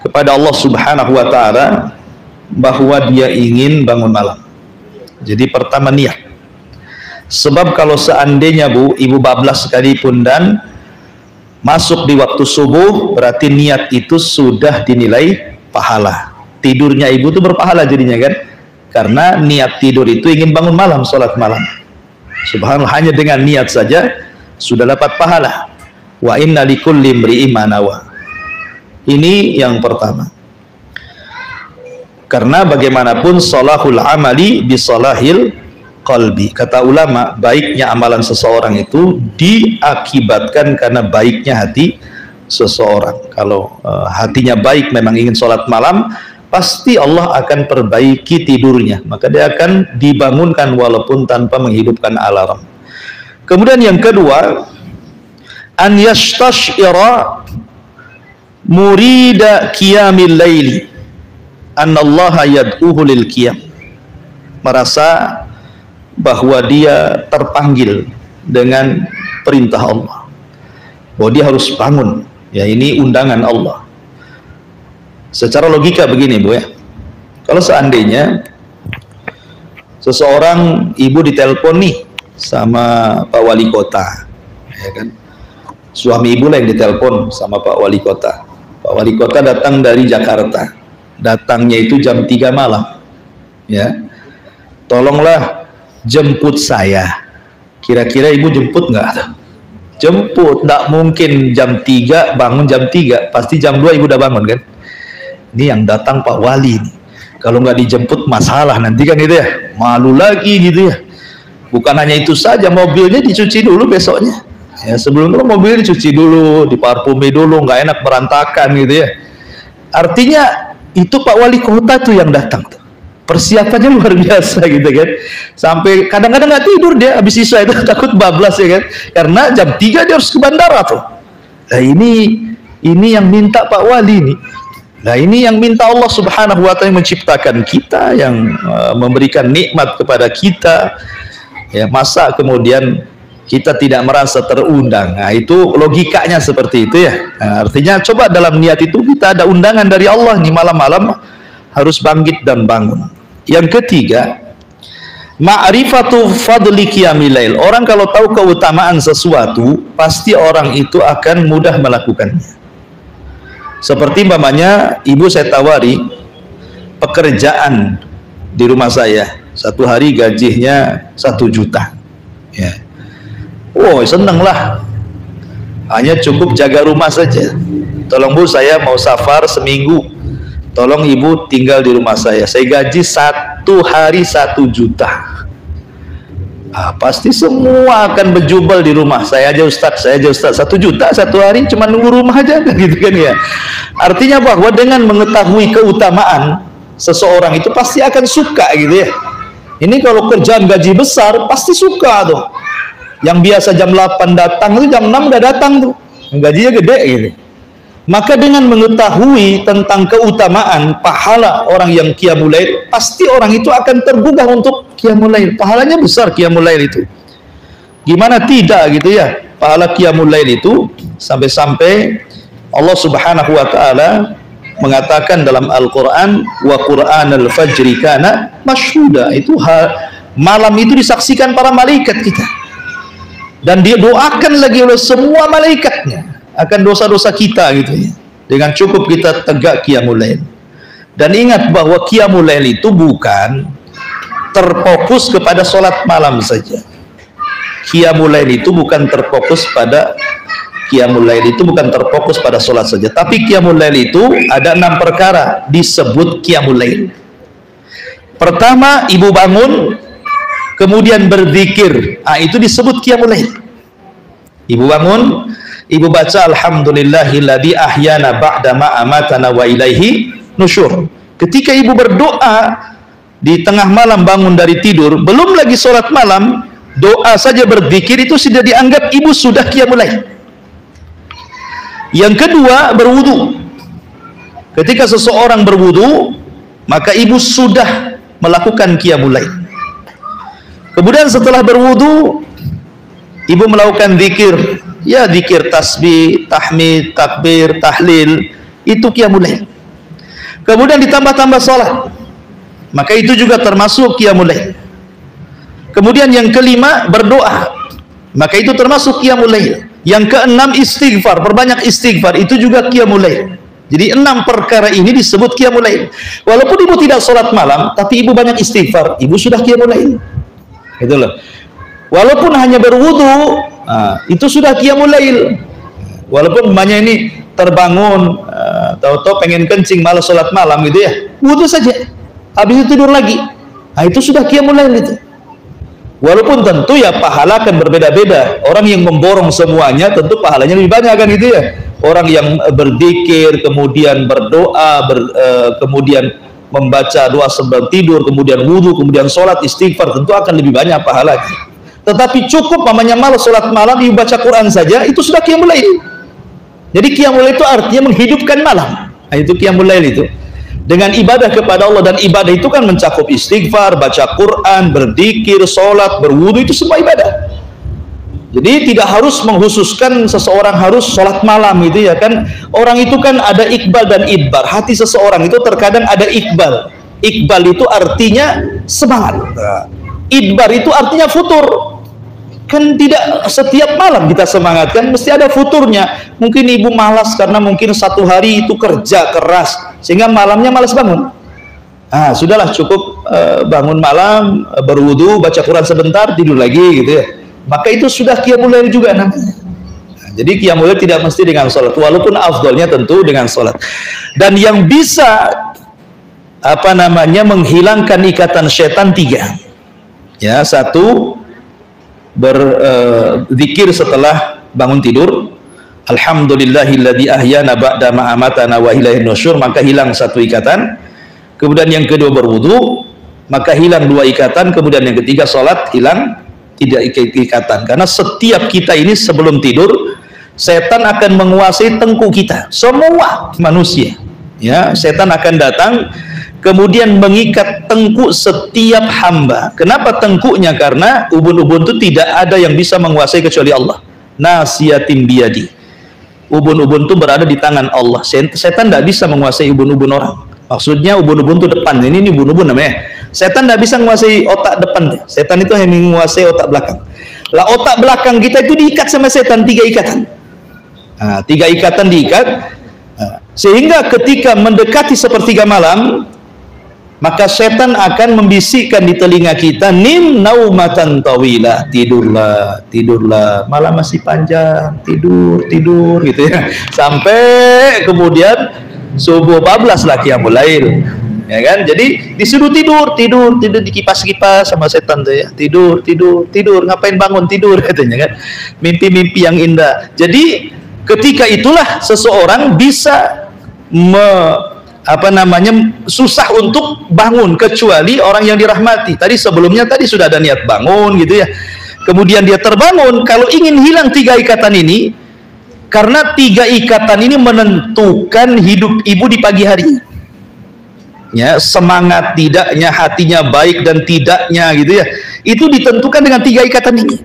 kepada Allah Subhanahu wa ta'ala bahwa dia ingin bangun malam. Jadi pertama niat. Sebab kalau seandainya ibu bablas sekalipun dan masuk di waktu subuh, berarti niat itu sudah dinilai pahala. Tidurnya ibu itu berpahala jadinya kan, karena niat tidur itu ingin bangun malam, sholat malam. Subhanallah, hanya dengan niat saja sudah dapat pahala. Wa inna likulli imri'in ma nawa. Ini yang pertama. Karena bagaimanapun salahul amali bisalahil qalbi. Kata ulama, baiknya amalan seseorang itu diakibatkan karena baiknya hati seseorang. Kalau hatinya baik, memang ingin sholat malam, pasti Allah akan perbaiki tidurnya, maka dia akan dibangunkan walaupun tanpa menghidupkan alarm. Kemudian yang kedua, an yastashira murida qiyamil laili annallaha yad'uhu lil qiyam. Merasa bahwa dia terpanggil dengan perintah Allah, bahwa dia harus bangun, ya, ini undangan Allah. Secara logika begini Bu ya, kalau seandainya seseorang ibu ditelepon nih sama Pak Wali Kota, ya kan, suami ibu lah yang ditelepon sama Pak Wali Kota. Pak Wali Kota datang dari Jakarta, datangnya itu jam 3 malam, ya, tolonglah jemput saya. Kira-kira ibu jemput nggak? Jemput, nggak mungkin jam 3 bangun jam 3, pasti jam 2 ibu udah bangun kan. Ini yang datang Pak Wali nih, kalau nggak dijemput masalah nanti kan, gitu ya, malu lagi gitu ya. Bukan hanya itu saja, mobilnya dicuci dulu besoknya, ya, sebelum itu mobilnya dicuci dulu, diparfumi dulu, nggak enak berantakan gitu ya. Artinya itu Pak Wali Kota tuh yang datang tuh, persiapannya luar biasa gitu kan, sampai kadang-kadang nggak tidur dia habis isya itu, takut bablas ya kan, karena jam 3 dia harus ke bandara tuh. Nah ini yang minta Pak Wali nih. Nah ini yang minta Allah Subhanahu wa ta'ala, yang menciptakan kita, yang memberikan nikmat kepada kita, ya, masa kemudian kita tidak merasa terundang? Nah itu logikanya seperti itu ya. Nah, artinya coba dalam niat itu kita ada undangan dari Allah nih, malam-malam harus bangkit dan bangun. Yang ketiga, ma'rifatu fadli qiyamil lail. Orang kalau tahu keutamaan sesuatu, pasti orang itu akan mudah melakukannya. Seperti umpamanya ibu saya tawari pekerjaan di rumah saya, satu hari gajinya 1 juta, ya. Oh seneng lah, hanya cukup jaga rumah saja. Tolong Bu, saya mau safar seminggu, tolong ibu tinggal di rumah saya gaji 1 hari 1 juta. Pasti semua akan berjubel di rumah. Saya aja Ustaz, 1 juta satu hari cuma nunggu rumah aja, gitu kan ya. Artinya bahwa dengan mengetahui keutamaan seseorang itu pasti akan suka gitu ya. Ini kalau kerjaan gaji besar pasti suka tuh. Yang biasa jam 8 datang itu jam 6 udah datang tuh. Gajinya gede gitu. Maka dengan mengetahui tentang keutamaan pahala orang yang qiyamul lail, pasti orang itu akan tergugah untuk qiyamul lail. Pahalanya besar qiyamul lail itu. Gimana tidak gitu ya? Pahala qiyamul lail itu sampai-sampai Allah Subhanahu wa taala mengatakan dalam Al-Qur'an, wa Qur'anal fajri kana masyhuda. Itu malam itu disaksikan para malaikat kita. Dan dia doakan lagi oleh semua malaikatnya akan dosa-dosa kita gitu ya. Dengan cukup kita tegak qiyamul lail. Dan ingat bahwa qiyamul lail itu bukan terfokus kepada sholat malam saja. Qiyamul lail itu bukan terfokus pada sholat saja. Tapi qiyamul lail itu ada 6 perkara disebut qiyamul lail. Pertama, ibu bangun kemudian berzikir. Itu disebut qiyamul lail. Ibu bangun, ibu baca alhamdulillahilladzi ahyana ba'da ma amatana wa ilaihi nusyur. Ketika ibu berdoa di tengah malam bangun dari tidur, belum lagi sholat malam, doa saja berzikir itu sudah dianggap ibu sudah qiyamul lail. Yang kedua, berwudu. Ketika seseorang berwudu, maka ibu sudah melakukan qiyamul lail. Kemudian setelah berwudu, ibu melakukan zikir. Ya, zikir tasbih, tahmid, takbir, tahlil, itu qiyamul lail. Kemudian ditambah-tambah salat, maka itu juga termasuk qiyamul lail. Kemudian yang kelima, berdoa, maka itu termasuk qiyamul lail. Yang keenam, istighfar, perbanyak istighfar, itu juga qiyamul lail. Jadi 6 perkara ini disebut qiyamul lail. Walaupun ibu tidak salat malam, tapi ibu banyak istighfar, ibu sudah qiyamul lail. Gitu loh. Walaupun hanya berwudu, itu sudah qiyamul lail. Walaupun umpamanya ini terbangun, tahu-tahu pengen kencing malas sholat malam gitu ya, wudu saja, habis itu tidur lagi, itu sudah qiyamul lail itu. Walaupun tentu ya pahala akan berbeda-beda. Orang yang memborong semuanya tentu pahalanya lebih banyak kan gitu ya. Orang yang berzikir, kemudian berdoa, kemudian membaca doa sebelum tidur, kemudian wudu, kemudian sholat, istighfar, tentu akan lebih banyak pahalanya. Tetapi cukup namanya malas sholat malam, dibaca Quran saja, itu sudah qiyamul lail. Jadi qiyamul lail itu artinya menghidupkan malam. Itu qiyamul lail itu. Dengan ibadah kepada Allah, dan ibadah itu kan mencakup istighfar, baca Quran, berzikir, sholat, berwudu, itu semua ibadah. Jadi tidak harus menghususkan seseorang harus sholat malam gitu ya kan. Orang itu kan ada iqbal dan idbar. Hati seseorang itu terkadang ada iqbal. Iqbal itu artinya semangat. Idbar itu artinya futur. Kan tidak setiap malam kita semangat, kan mesti ada futurnya. Mungkin ibu malas karena mungkin 1 hari itu kerja keras sehingga malamnya malas bangun. Sudahlah cukup bangun malam, berwudu, baca Quran sebentar, tidur lagi gitu ya. Maka itu sudah qiyamul lail juga namanya. Jadi qiyamul lail tidak mesti dengan sholat, walaupun afdolnya tentu dengan sholat. Dan yang bisa menghilangkan ikatan setan 3. Ya, 1, berzikir setelah bangun tidur, alhamdulillahilladzi ahyana ba'da ma amatana wa ilaihi nusyur, maka hilang 1 ikatan. Kemudian yang kedua, berwudu, maka hilang 2 ikatan. Kemudian yang ketiga, sholat, hilang 3 ikatan. Karena setiap kita ini sebelum tidur, setan akan menguasai tengkuk kita, semua manusia ya. Setan akan datang kemudian mengikat tengkuk setiap hamba. Kenapa tengkuknya? Karena ubun-ubun itu tidak ada yang bisa menguasai kecuali Allah. Nasiyatin biyadi. Ubun-ubun itu berada di tangan Allah. Setan tidak bisa menguasai ubun-ubun orang. Maksudnya ubun-ubun itu depan. Ini ubun-ubun namanya. Setan tidak bisa menguasai otak depan. Setan itu hanya menguasai otak belakang. Lah otak belakang kita itu diikat sama setan 3 ikatan. 3 ikatan diikat. Sehingga ketika mendekati sepertiga malam, maka setan akan membisikkan di telinga kita, nim naumatan tawilah, tidurlah, tidurlah, malam masih panjang, tidur, tidur gitu ya. Sampai kemudian subuh 14 lah qiyamul lail. ya kan? Jadi disuruh tidur dikipas-kipas sama setan tuh ya. Tidur, ngapain bangun tidur katanya kan. Mimpi-mimpi yang indah. Jadi ketika itulah seseorang bisa susah untuk bangun kecuali orang yang dirahmati. Sebelumnya sudah ada niat bangun gitu ya. Kemudian dia terbangun. Kalau ingin hilang 3 ikatan ini, karena 3 ikatan ini menentukan hidup ibu di pagi hari. Ya, semangat tidaknya, hatinya baik dan tidaknya gitu ya. Itu ditentukan dengan 3 ikatan ini.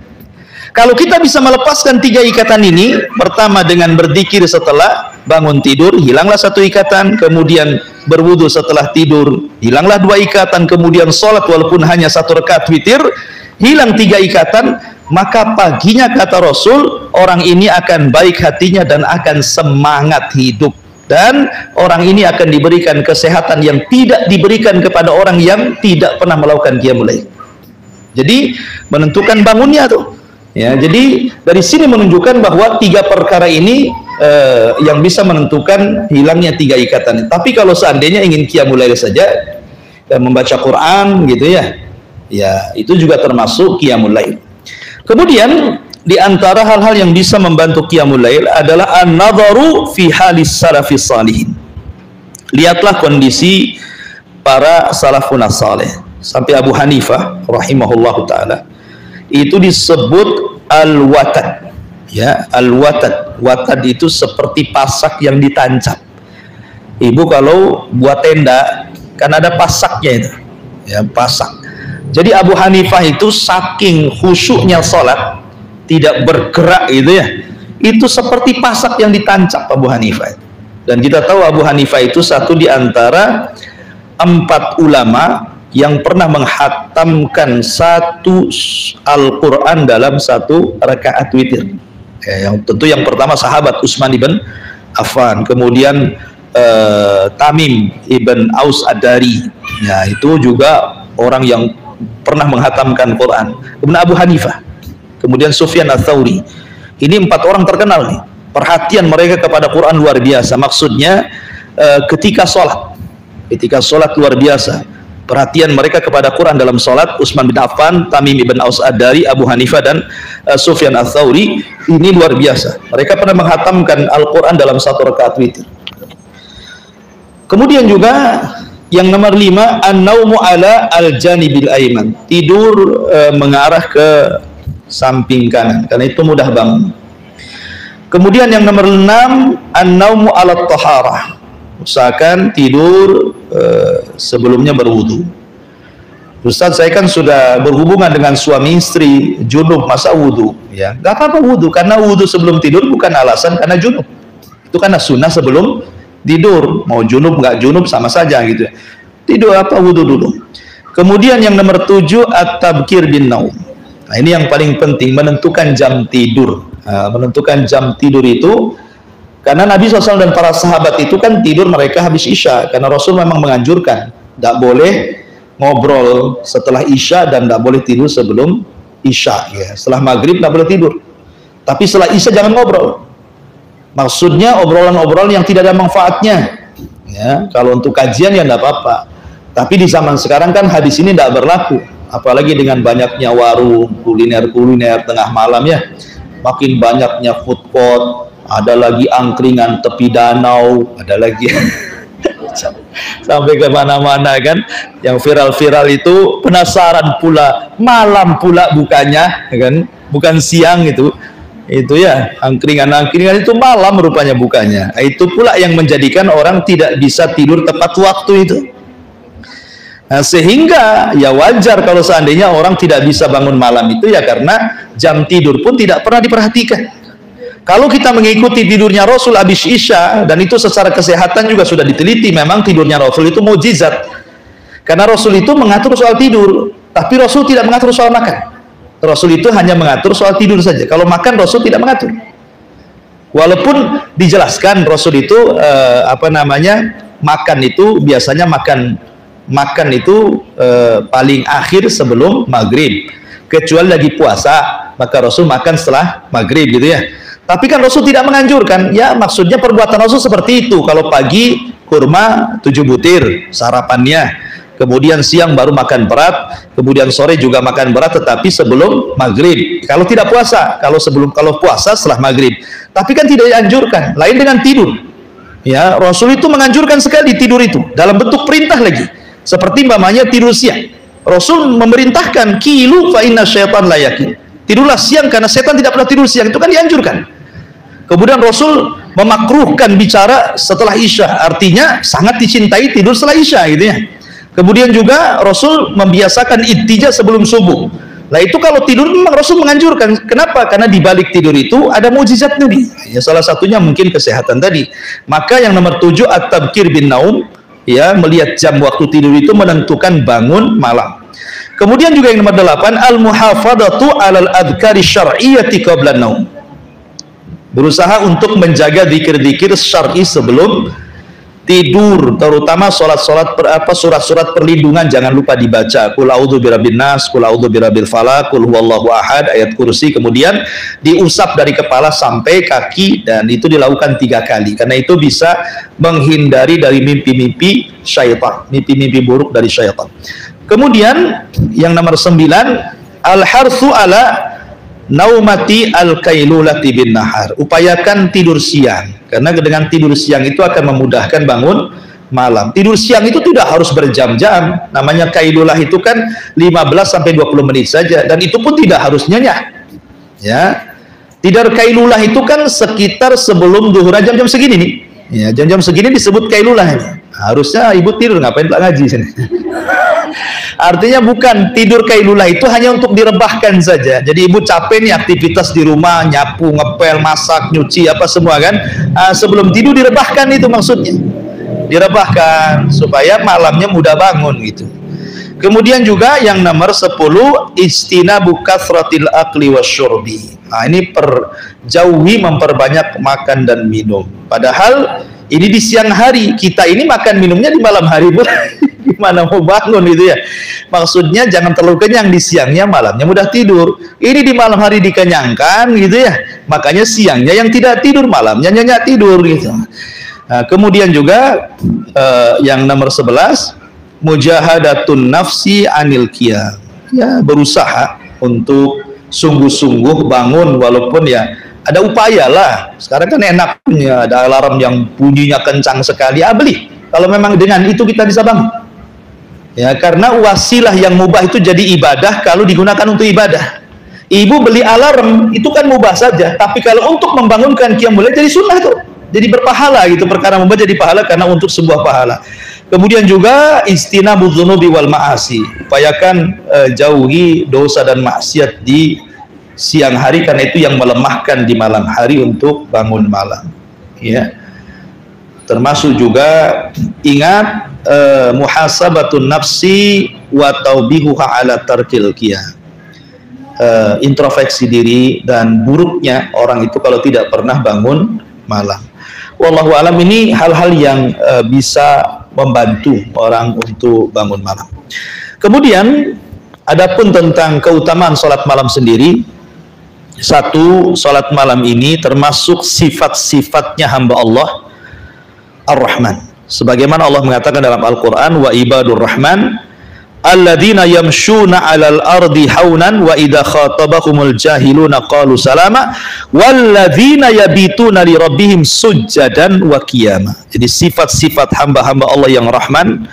Kalau kita bisa melepaskan 3 ikatan ini, pertama dengan berzikir setelah bangun tidur, hilanglah 1 ikatan, kemudian berwudu setelah tidur, hilanglah 2 ikatan, kemudian sholat walaupun hanya 1 rakaat witir, hilang 3 ikatan, maka paginya kata Rasul, orang ini akan baik hatinya dan akan semangat hidup. Dan orang ini akan diberikan kesehatan yang tidak diberikan kepada orang yang tidak pernah melakukan qiyamul lail. Jadi menentukan bangunnya tuh. Ya, jadi dari sini menunjukkan bahwa 3 perkara ini yang bisa menentukan hilangnya 3 ikatan. Tapi kalau seandainya ingin qiyamul lail saja, membaca Quran gitu ya, ya itu juga termasuk qiyamul lail. Kemudian di antara hal-hal yang bisa membantu qiyamul lail adalah an-nadharu fi halis salafis salihin. Lihatlah kondisi para salafun saleh. Sampai Abu Hanifah rahimahullahu taala itu disebut al-watad. Ya, al-watad. Watad itu seperti pasak yang ditancap. Ibu kalau buat tenda kan ada pasaknya itu. Ya, pasak. Jadi Abu Hanifah itu saking khusyuknya sholat, tidak bergerak gitu ya, itu seperti pasak yang ditancap Abu Hanifah. Dan kita tahu Abu Hanifah itu satu di antara 4 ulama yang pernah menghatamkan 1 Al-Quran dalam 1 rakaat witir. Yang tentu yang pertama sahabat Utsman ibn Affan, kemudian Tamim ibn Aus Ad-Dari, ya itu juga orang yang pernah menghatamkan Quran. Kemudian Abu Hanifah, kemudian Sufyan Ats-Tsauri. Ini 4 orang terkenal nih. Perhatian mereka kepada Quran luar biasa. Maksudnya ketika sholat luar biasa. Perhatian mereka kepada Quran dalam sholat. Utsman bin Affan, Tamim ibn Aus Ad-Dari, Abu Hanifah dan Sufyan Ats-Tsauri ini luar biasa. Mereka pernah menghatamkan Al-Quran dalam 1 rakaat witir. Kemudian juga yang nomor 5, an-naumu ala al-janibil aiman, tidur mengarah ke samping kanan karena itu mudah bangun. Kemudian yang nomor 6, an-naumu ala taharah, usahakan tidur sebelumnya berwudu. Ustaz, saya kan sudah berhubungan dengan suami istri junub, masa wudu? Ya, gak apa-apa wudu, karena wudu sebelum tidur bukan alasan karena junub, itu karena sunnah sebelum tidur. Mau junub nggak junub sama saja gitu. Tidur apa wudu dulu. Kemudian yang nomor 7, at-tabkir bin naum. Nah, ini yang paling penting, menentukan jam tidur. Menentukan jam tidur itu karena Nabi SAW dan para sahabat itu kan tidur mereka habis Isya, karena Rasul memang menganjurkan tidak boleh ngobrol setelah Isya dan tidak boleh tidur sebelum Isya ya. Setelah maghrib tidak boleh tidur, tapi setelah Isya jangan ngobrol. Maksudnya obrolan-obrolan yang tidak ada manfaatnya ya. Kalau untuk kajian ya tidak apa-apa, tapi di zaman sekarang kan hadis ini tidak berlaku, apalagi dengan banyaknya warung kuliner tengah malam ya, makin banyaknya food court, ada lagi angkringan tepi danau, ada lagi sampai ke mana-mana kan. Yang viral-viral itu penasaran pula, malam pula bukannya kan, bukan siang itu ya, angkringan itu malam rupanya bukannya. Itu pula yang menjadikan orang tidak bisa tidur tepat waktu itu. Nah, sehingga ya wajar kalau seandainya orang tidak bisa bangun malam itu ya karena jam tidur pun tidak pernah diperhatikan. Kalau kita mengikuti tidurnya Rasul habis Isya, dan itu secara kesehatan juga sudah diteliti, memang tidurnya Rasul itu mukjizat. Karena Rasul itu mengatur soal tidur, tapi Rasul tidak mengatur soal makan. Rasul itu hanya mengatur soal tidur saja. Kalau makan Rasul tidak mengatur. Walaupun dijelaskan Rasul itu makan itu biasanya makan itu paling akhir sebelum maghrib. Kecuali lagi puasa, maka Rasul makan setelah maghrib gitu ya. Tapi kan Rasul tidak menganjurkan, ya maksudnya perbuatan Rasul seperti itu. Kalau pagi kurma 7 butir sarapannya, kemudian siang baru makan berat, kemudian sore juga makan berat tetapi sebelum maghrib. Kalau tidak puasa, kalau puasa setelah maghrib. Tapi kan tidak dianjurkan. Lain dengan tidur. Ya, Rasul itu menganjurkan sekali tidur itu dalam bentuk perintah lagi. Seperti umpamanya tidur siang. Rasul memerintahkan kilu fa inna syaitan la yakil. Tidurlah siang karena setan tidak pernah tidur siang, itu kan dianjurkan. Kemudian Rasul memakruhkan bicara setelah Isya, artinya sangat dicintai tidur setelah Isya gitu ya. Kemudian juga Rasul membiasakan ittija sebelum subuh. Nah itu kalau tidur memang Rasul menganjurkan. Kenapa? Karena di balik tidur itu ada mukjizat Nabi. Ya salah satunya mungkin kesehatan tadi. Maka yang nomor 7 at-tabkir bin naum, ya melihat jam waktu tidur itu menentukan bangun malam. Kemudian juga yang nomor 8 al-muhafadatu 'alal adhkari syar'iyyati qabla naum. Berusaha untuk menjaga zikir-zikir syar'i sebelum tidur, terutama surat-surat perlindungan jangan lupa dibaca. Qul a'udzu birabbin nas, qul a'udzu birabbil falaq, qul huwallahu ahad, ayat kursi, kemudian diusap dari kepala sampai kaki dan itu dilakukan 3 kali. Karena itu bisa menghindari dari mimpi-mimpi syaitan, mimpi-mimpi buruk dari syaitan. Kemudian yang nomor 9 al-harsu ala naumati al-kailulati bin nahar. Upayakan tidur siang karena dengan tidur siang itu akan memudahkan bangun malam. Tidur siang itu tidak harus berjam-jam. Namanya kailulah itu kan 15 sampai 20 menit saja dan itu pun tidak harus nyenyak. Ya. Tidur kailulah itu kan sekitar sebelum zuhur, jam-jam segini nih. Ya, jam-jam segini disebut kailulah ini. Harusnya ibu tidur, ngapain tak ngaji sini? Artinya bukan tidur kailulah itu hanya untuk direbahkan saja. Jadi ibu capek nih aktivitas di rumah, nyapu, ngepel, masak, nyuci apa semua kan. Sebelum tidur direbahkan itu maksudnya. Direbahkan supaya malamnya mudah bangun gitu. Kemudian juga yang nomor 10 istinabu kathratil akli wasyurbi. Nah, ini jauhi memperbanyak makan dan minum. Padahal ini di siang hari, kita ini makan minumnya di malam hari pun gimana mau bangun gitu ya. Maksudnya jangan terlalu kenyang di siangnya, malamnya mudah tidur. Ini di malam hari dikenyangkan gitu ya. Makanya siangnya yang tidak tidur, malamnya nyenyak tidur gitu. Nah, kemudian juga yang nomor 11 mujahadatun nafsi anil qiyam. Ya, berusaha untuk sungguh-sungguh bangun walaupun ya ada upaya lah. Sekarang kan enak punya ada alarm yang bunyinya kencang sekali, beli. Kalau memang dengan itu kita bisa bangun. Ya, karena wasilah yang mubah itu jadi ibadah kalau digunakan untuk ibadah. Ibu beli alarm itu kan mubah saja, tapi kalau untuk membangunkan qiyamul lail jadi sunnah tuh. Jadi berpahala gitu, perkara mubah jadi pahala karena untuk sebuah pahala. Kemudian juga istinabudz dzunubi wal ma'asi. Upayakan jauhi dosa dan maksiat di siang hari karena itu yang melemahkan di malam hari untuk bangun malam. Ya. Termasuk juga ingat muhasabatun nafsi wa taubihuha ala tarkil qiyam. Introspeksi diri dan buruknya orang itu kalau tidak pernah bangun malam. Wallahu alam, ini hal-hal yang bisa membantu orang untuk bangun malam. Kemudian adapun tentang keutamaan salat malam sendiri, satu, salat malam ini termasuk sifat-sifatnya hamba Allah Ar-Rahman. Sebagaimana Allah mengatakan dalam Al-Quran, wa ibadur rahman alladzina yamshuna 'alal ardi haunan wa idza khatabahumul jahiluna qalu salama walladzina yabituna li rabbihim sujjadan wa qiyama. Jadi sifat-sifat hamba-hamba Allah yang Rahman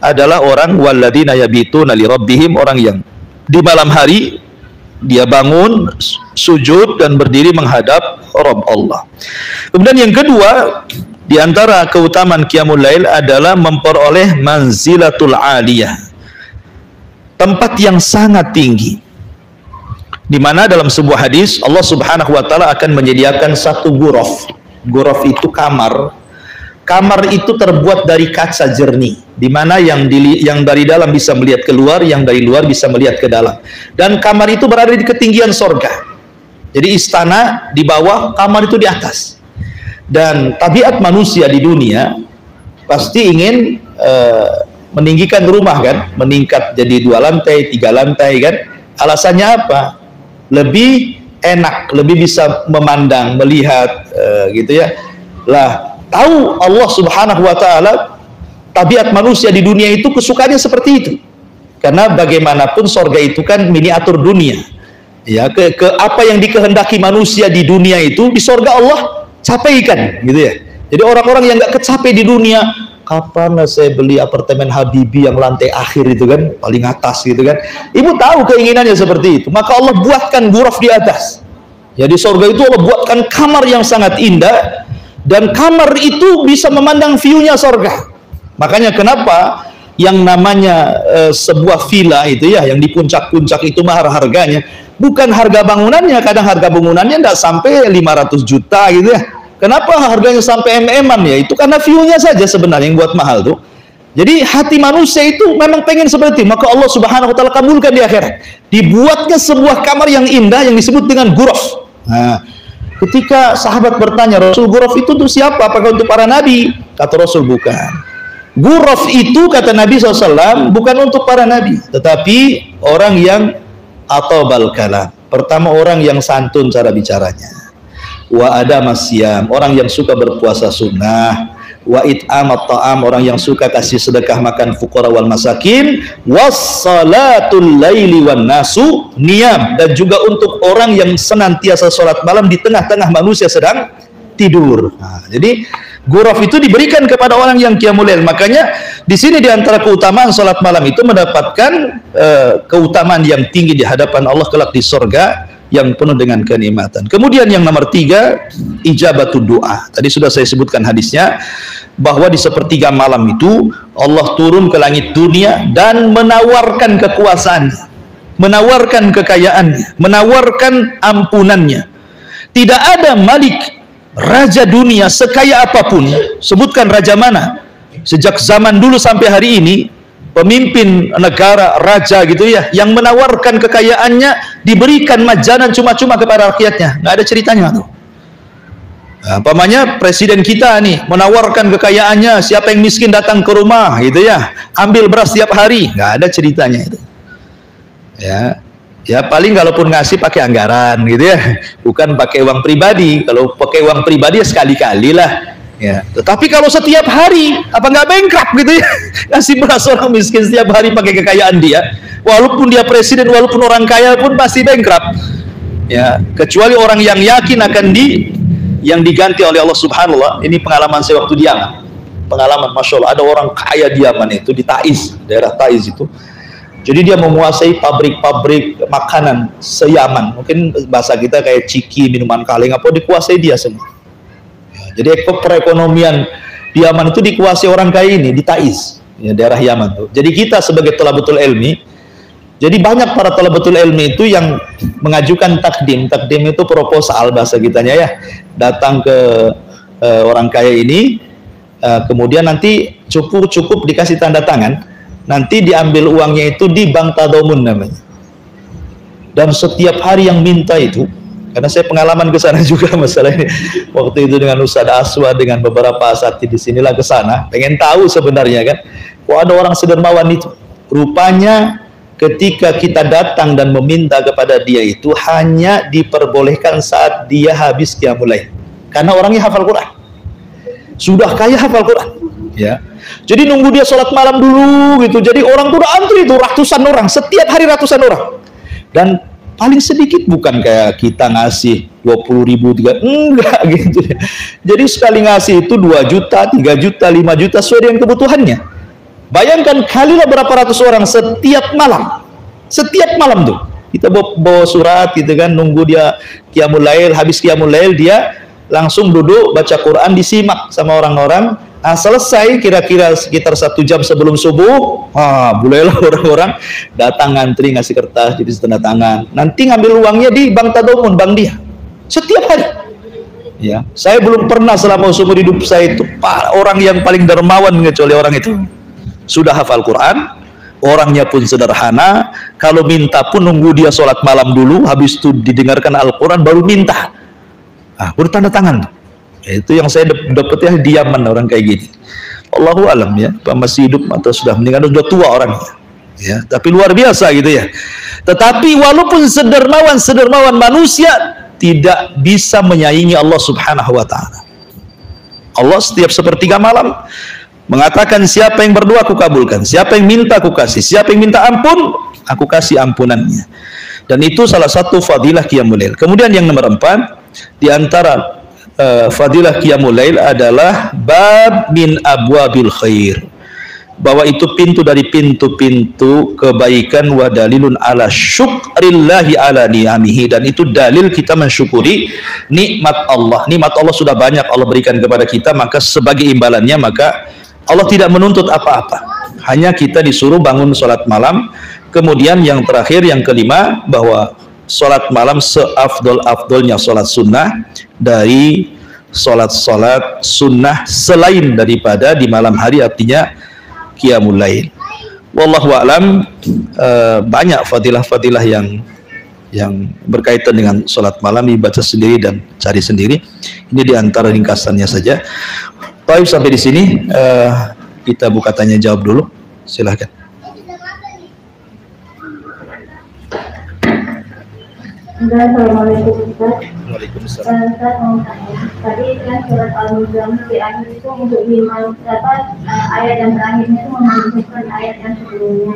adalah orang walladzina yabituna li rabbihim, orang yang di malam hari dia bangun sujud dan berdiri menghadap Rabb Allah. Kemudian yang kedua, di antara keutamaan qiyamul lail adalah memperoleh manzilatul aliyah, tempat yang sangat tinggi, di mana dalam sebuah hadis Allah Subhanahu wa taala akan menyediakan satu ghuraf. Ghuraf itu kamar. Kamar itu terbuat dari kaca jernih, di mana yang dari dalam bisa melihat keluar, yang dari luar bisa melihat ke dalam. Dan kamar itu berada di ketinggian sorga. Jadi istana di bawah, kamar itu di atas. Dan tabiat manusia di dunia pasti ingin meninggikan rumah kan, meningkat jadi 2 lantai, 3 lantai kan. Alasannya apa? Lebih enak, lebih bisa memandang, melihat gitu ya. Lah tahu Allah Subhanahu wa taala tabiat manusia di dunia itu kesukaannya seperti itu. Karena bagaimanapun sorga itu kan miniatur dunia. Ya, ke apa yang dikehendaki manusia di dunia itu di sorga Allah capaikan, gitu ya. Jadi orang-orang yang nggak kecapai di dunia, kapan saya beli apartemen Habibie yang lantai akhir itu kan, paling atas gitu kan. Ibu tahu keinginannya seperti itu, maka Allah buatkan ghuraf di atas. Ya, di sorga itu Allah buatkan kamar yang sangat indah, dan kamar itu bisa memandang view-nya sorga. Makanya kenapa yang namanya sebuah villa itu ya, yang di puncak-puncak itu mahar harganya, bukan harga bangunannya. Kadang harga bangunannya tidak sampai 500 juta gitu ya. Kenapa harganya sampai MM-an ya? Itu karena view-nya saja sebenarnya yang buat mahal tuh. Jadi hati manusia itu memang pengen seperti itu. Maka Allah Subhanahu wa taala kabulkan di akhirat. Dibuatnya sebuah kamar yang indah yang disebut dengan ghuraf. Nah, ketika sahabat bertanya, Rasul, ghuraf itu untuk siapa? Apakah untuk para nabi? Kata Rasul, bukan. Ghuraf itu, kata Nabi SAW, bukan untuk para nabi, tetapi orang yang atobal kalam. Pertama, orang yang santun cara bicaranya. Wa ada masyam, orang yang suka berpuasa sunnah. Wa it'amat ta'am, orang yang suka kasih sedekah makan fuqara wal masakin. Wassalatul laili wan nasu niyam, dan juga untuk orang yang senantiasa sholat malam di tengah-tengah manusia sedang tidur. Nah, jadi ghuraf itu diberikan kepada orang yang qiyamul lail. Makanya di sini di antara keutamaan salat malam itu mendapatkan keutamaan yang tinggi di hadapan Allah kelak di surga yang penuh dengan kenikmatan. Kemudian yang nomor 3, ijabatud doa. Tadi sudah saya sebutkan hadisnya bahwa di sepertiga malam itu Allah turun ke langit dunia dan menawarkan kekuasaannya, menawarkan kekayaannya, menawarkan ampunannya. Tidak ada malik, raja dunia sekaya apapun, sebutkan raja mana, sejak zaman dulu sampai hari ini, pemimpin negara, raja gitu ya, yang menawarkan kekayaannya diberikan majanan cuma-cuma kepada rakyatnya. Nggak ada ceritanya tuh. Nah, pamannya presiden kita nih menawarkan kekayaannya, siapa yang miskin datang ke rumah gitu ya, ambil beras tiap hari. Nggak ada ceritanya itu. Ya paling kalaupun ngasih pakai anggaran gitu ya, bukan pakai uang pribadi. Kalau pakai uang pribadi ya sekali-kali lah ya. Tetapi kalau setiap hari, apa nggak bankrupt gitu ya, ngasih beras orang miskin setiap hari pakai kekayaan dia, walaupun dia presiden, walaupun orang kaya pun pasti bankrupt ya. Kecuali orang yang yakin akan yang diganti oleh Allah Subhanahu wa taala. Ini pengalaman saya waktu di Yaman, pengalaman Masya Allah. Ada orang kaya di Yaman itu, di Taiz, daerah Taiz itu. Jadi dia menguasai pabrik-pabrik makanan se-Yaman. Mungkin bahasa kita kayak ciki, minuman kaleng, apa dikuasai dia semua. Ya, jadi perekonomian di Yaman itu dikuasai orang kaya ini, di Taiz, ya, daerah Yaman tuh. Jadi kita sebagai thalabatul ilmi, jadi banyak para thalabatul ilmi itu yang mengajukan takdim. Takdim itu proposal bahasa kitanya ya. Datang ke orang kaya ini, kemudian nanti cukup dikasih tanda tangan. Nanti diambil uangnya itu di bank tadamun namanya. Dan setiap hari yang minta itu, karena saya pengalaman ke sana juga masalah ini. Waktu itu dengan Ustaz Aswa, dengan beberapa asatidz di sinilah ke sana, pengen tahu sebenarnya kan, kok ada orang sedermawan itu. Rupanya ketika kita datang dan meminta kepada dia itu hanya diperbolehkan saat dia habis qiyamul lail. Karena orangnya hafal Quran. Sudah kaya hafal Quran, ya. Jadi nunggu dia sholat malam dulu gitu. Jadi orang tuh udah antri itu ratusan orang, setiap hari ratusan orang. Dan paling sedikit, bukan kayak kita ngasih 20.000, enggak gitu. Jadi sekali ngasih itu 2 juta, 3 juta, 5 juta sesuai dengan kebutuhannya. Bayangkan kalilah berapa ratus orang setiap malam. Setiap malam tuh kita bawa surat gitu kan, nunggu dia qiyamul lail. Habis qiyamul lail dia langsung duduk baca Quran, disimak sama orang-orang. Nah, selesai kira-kira sekitar 1 jam sebelum subuh, mulailah orang-orang datang ngantri ngasih kertas jadi tanda tangan. Nanti ngambil uangnya di bank tadamun, bank dia. Setiap hari. Ya, saya belum pernah selama seumur hidup saya itu orang yang paling dermawan kecuali orang itu. Sudah hafal Quran, orangnya pun sederhana. Kalau minta pun nunggu dia sholat malam dulu, habis itu didengarkan Al-Quran baru minta. Baru tanda tangan. Itu yang saya dapat ya di Yaman, orang kayak gini. Allahu alam ya, masih hidup atau sudah meninggal, sudah tua orangnya. Ya, tapi luar biasa gitu ya. Tetapi walaupun sedermawan manusia tidak bisa menyaingi Allah Subhanahu wa taala. Allah setiap sepertiga malam mengatakan, siapa yang berdoa aku kabulkan, siapa yang minta aku kasih, siapa yang minta ampun aku kasih ampunannya. Dan itu salah satu fadilah Qiyamul Lail. Kemudian yang nomor 4 di antara fadilah Qiyamul Lail adalah bab min abwabil khair, bahwa itu pintu dari pintu-pintu kebaikan, wa dalilun ala syukrillahi ala ni'amihi, dan itu dalil kita mensyukuri nikmat Allah. Nikmat Allah sudah banyak Allah berikan kepada kita, maka sebagai imbalannya maka Allah tidak menuntut apa-apa, hanya kita disuruh bangun sholat malam. Kemudian yang terakhir, yang kelima, bahwa sholat malam seafdol-afdolnya sholat sunnah dari sholat-sholat sunnah selain daripada di malam hari, artinya Qiyamul Lail. Wallahu a'lam. Banyak fadilah-fadilah yang berkaitan dengan sholat malam, dibaca sendiri dan cari sendiri. Ini diantara ringkasannya saja. Baik, sampai di sini kita buka tanya jawab dulu. Silahkan. Assalamualaikum Ustaz. Waalaikumsalam. Ustaz mau tanya, tadi kan surat Al-Muzammil di akhir itu untuk ayat yang terakhirnya itu memansuhkan ayat yang sebelumnya.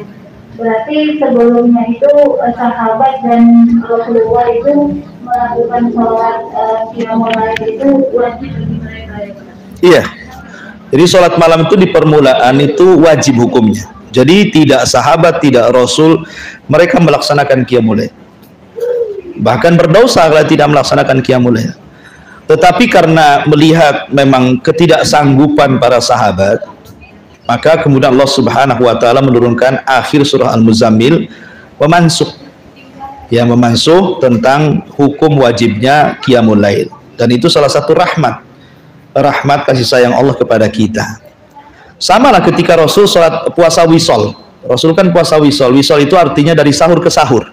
Berarti sebelumnya itu sahabat dan Rasulullah itu melakukan sholat Qiyamul Lail itu wajib bagi mereka. Iya. Jadi sholat malam itu di permulaan itu wajib hukumnya. Jadi tidak sahabat, tidak Rasul, mereka melaksanakan Qiyamul Lail. Bahkan berdosa kalau tidak melaksanakan Qiyamul Lail. Tetapi karena melihat memang ketidaksanggupan para sahabat, maka kemudian Allah Subhanahu wa taala menurunkan akhir surah Al-Muzammil memansuh, yang memansuh tentang hukum wajibnya Qiyamul Lail. Dan itu salah satu rahmat kasih sayang Allah kepada kita. Sama lah ketika Rasul salat puasa wisol. Rasul kan puasa wisol. Wisol itu artinya dari sahur ke sahur.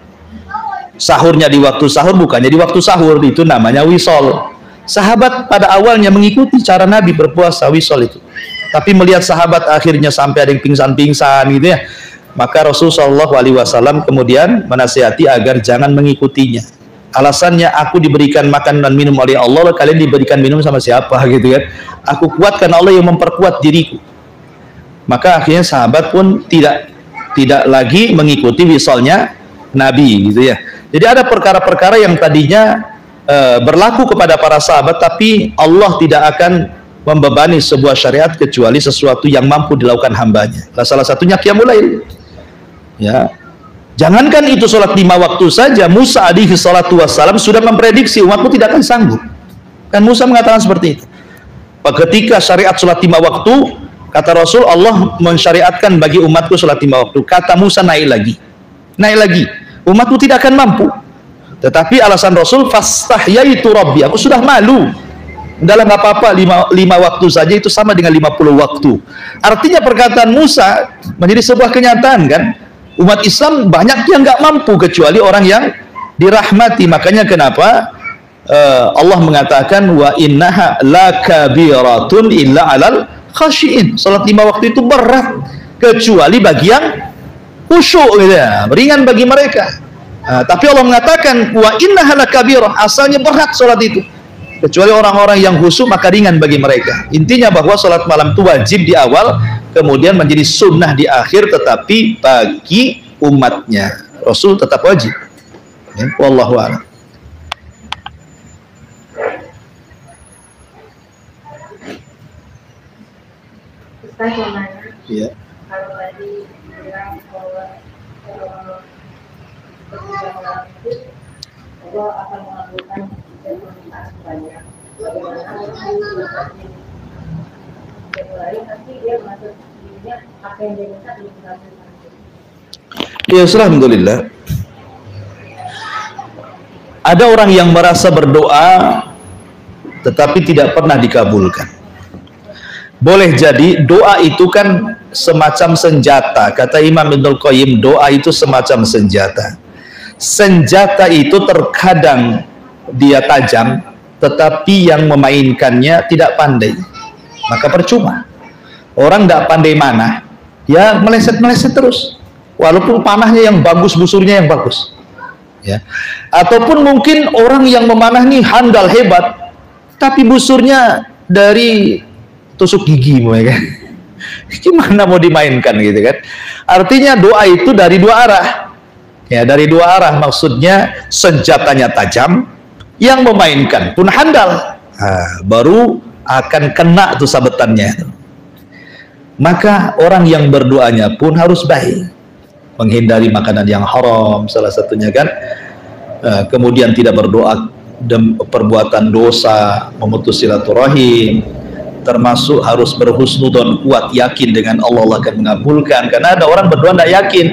Sahurnya di waktu sahur, bukannya di waktu sahur, itu namanya wisol. Sahabat pada awalnya mengikuti cara Nabi berpuasa wisol itu, tapi melihat sahabat akhirnya sampai ada yang pingsan-pingsan gitu ya, maka Rasulullah SAW kemudian menasihati agar jangan mengikutinya. Alasannya, aku diberikan makan dan minum oleh Allah, kalian diberikan minum sama siapa gitu kan? Aku kuatkan Allah yang memperkuat diriku. Maka akhirnya sahabat pun tidak lagi mengikuti wisolnya Nabi gitu ya. Jadi ada perkara-perkara yang tadinya berlaku kepada para sahabat, tapi Allah tidak akan membebani sebuah syariat kecuali sesuatu yang mampu dilakukan hambanya. Nah, salah satunya Qiyamul Lail. Ya, jangankan itu sholat 5 waktu saja, Musa alaihi salatu wassalam sudah memprediksi umatmu tidak akan sanggup. Kan Musa mengatakan seperti itu. Ketika syariat sholat 5 waktu, kata Rasul, Allah mensyariatkan bagi umatku sholat 5 waktu. Kata Musa, naik lagi. Umatku tidak akan mampu. Tetapi alasan Rasul, fastahyaitu rabbi, aku sudah malu. Udahlah, nggak apa-apa, 5 waktu saja itu sama dengan 50 waktu. Artinya perkataan Musa menjadi sebuah kenyataan kan. Umat Islam banyak yang nggak mampu kecuali orang yang dirahmati. Makanya kenapa Allah mengatakan, wa innaha lakabiratun illa alal khashiin. Salat 5 waktu itu berat kecuali bagi yang khusyuk gitu ya, ringan bagi mereka. Tapi Allah mengatakan wa innaha lakabirah, asalnya berat salat itu. Kecuali orang-orang yang khusyuk maka ringan bagi mereka. Intinya bahwa salat malam itu wajib di awal, kemudian menjadi sunnah di akhir, tetapi bagi umatnya Rasul tetap wajib. Ya, wallahu a'lam. Ustaz mau nanya. Iya. Kalau tadi bilang bahwa Allah akan mengabulkan permintaan sebanyak, bagaimana orang yang mulai nanti dia masuk dirinya apa yang dia minta belum dikabulkan. Ya, alhamdulillah. Ada orang yang merasa berdoa tetapi tidak pernah dikabulkan. Boleh jadi doa itu kan semacam senjata. Kata Imam Ibnul Qayyim, doa itu semacam senjata. Senjata itu terkadang dia tajam, tetapi yang memainkannya tidak pandai. Maka percuma. Orang tidak pandai mana, ya meleset-meleset terus. Walaupun panahnya yang bagus, busurnya yang bagus. Ya. Ataupun mungkin orang yang memanah nih handal hebat, tapi busurnya dari tusuk gigi ya kan. Gimana mau dimainkan gitu kan? Artinya doa itu dari dua arah. Ya, dari dua arah, maksudnya senjatanya tajam, yang memainkan pun handal. Baru akan kena tuh sabetannya. Maka orang yang berdoanya pun harus baik, menghindari makanan yang haram salah satunya kan. Kemudian tidak berdoa perbuatan dosa, memutus silaturahim, termasuk harus berhusnudzon, kuat yakin dengan Allah akan mengabulkan. Karena ada orang berdoa tidak yakin,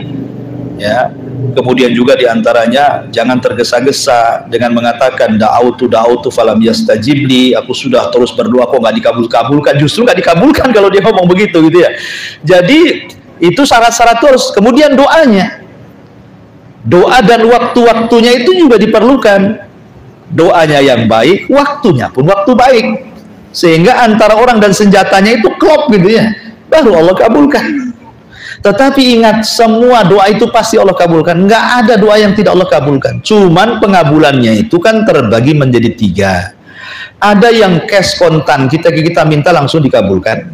ya. Kemudian juga diantaranya jangan tergesa-gesa dengan mengatakan da'autu falam yastajibli, aku sudah terus berdoa kok nggak dikabulkan. Justru nggak dikabulkan kalau dia ngomong begitu gitu ya. Jadi itu syarat-syarat terus. Kemudian doa dan waktu-waktunya itu juga diperlukan. Doanya yang baik, waktunya pun waktu baik, sehingga antara orang dan senjatanya itu klop gitu ya, baru Allah kabulkan. Tetapi ingat, semua doa itu pasti Allah kabulkan. Nggak ada doa yang tidak Allah kabulkan. Cuman pengabulannya itu kan terbagi menjadi 3. Ada yang cash kontan, kita minta langsung dikabulkan.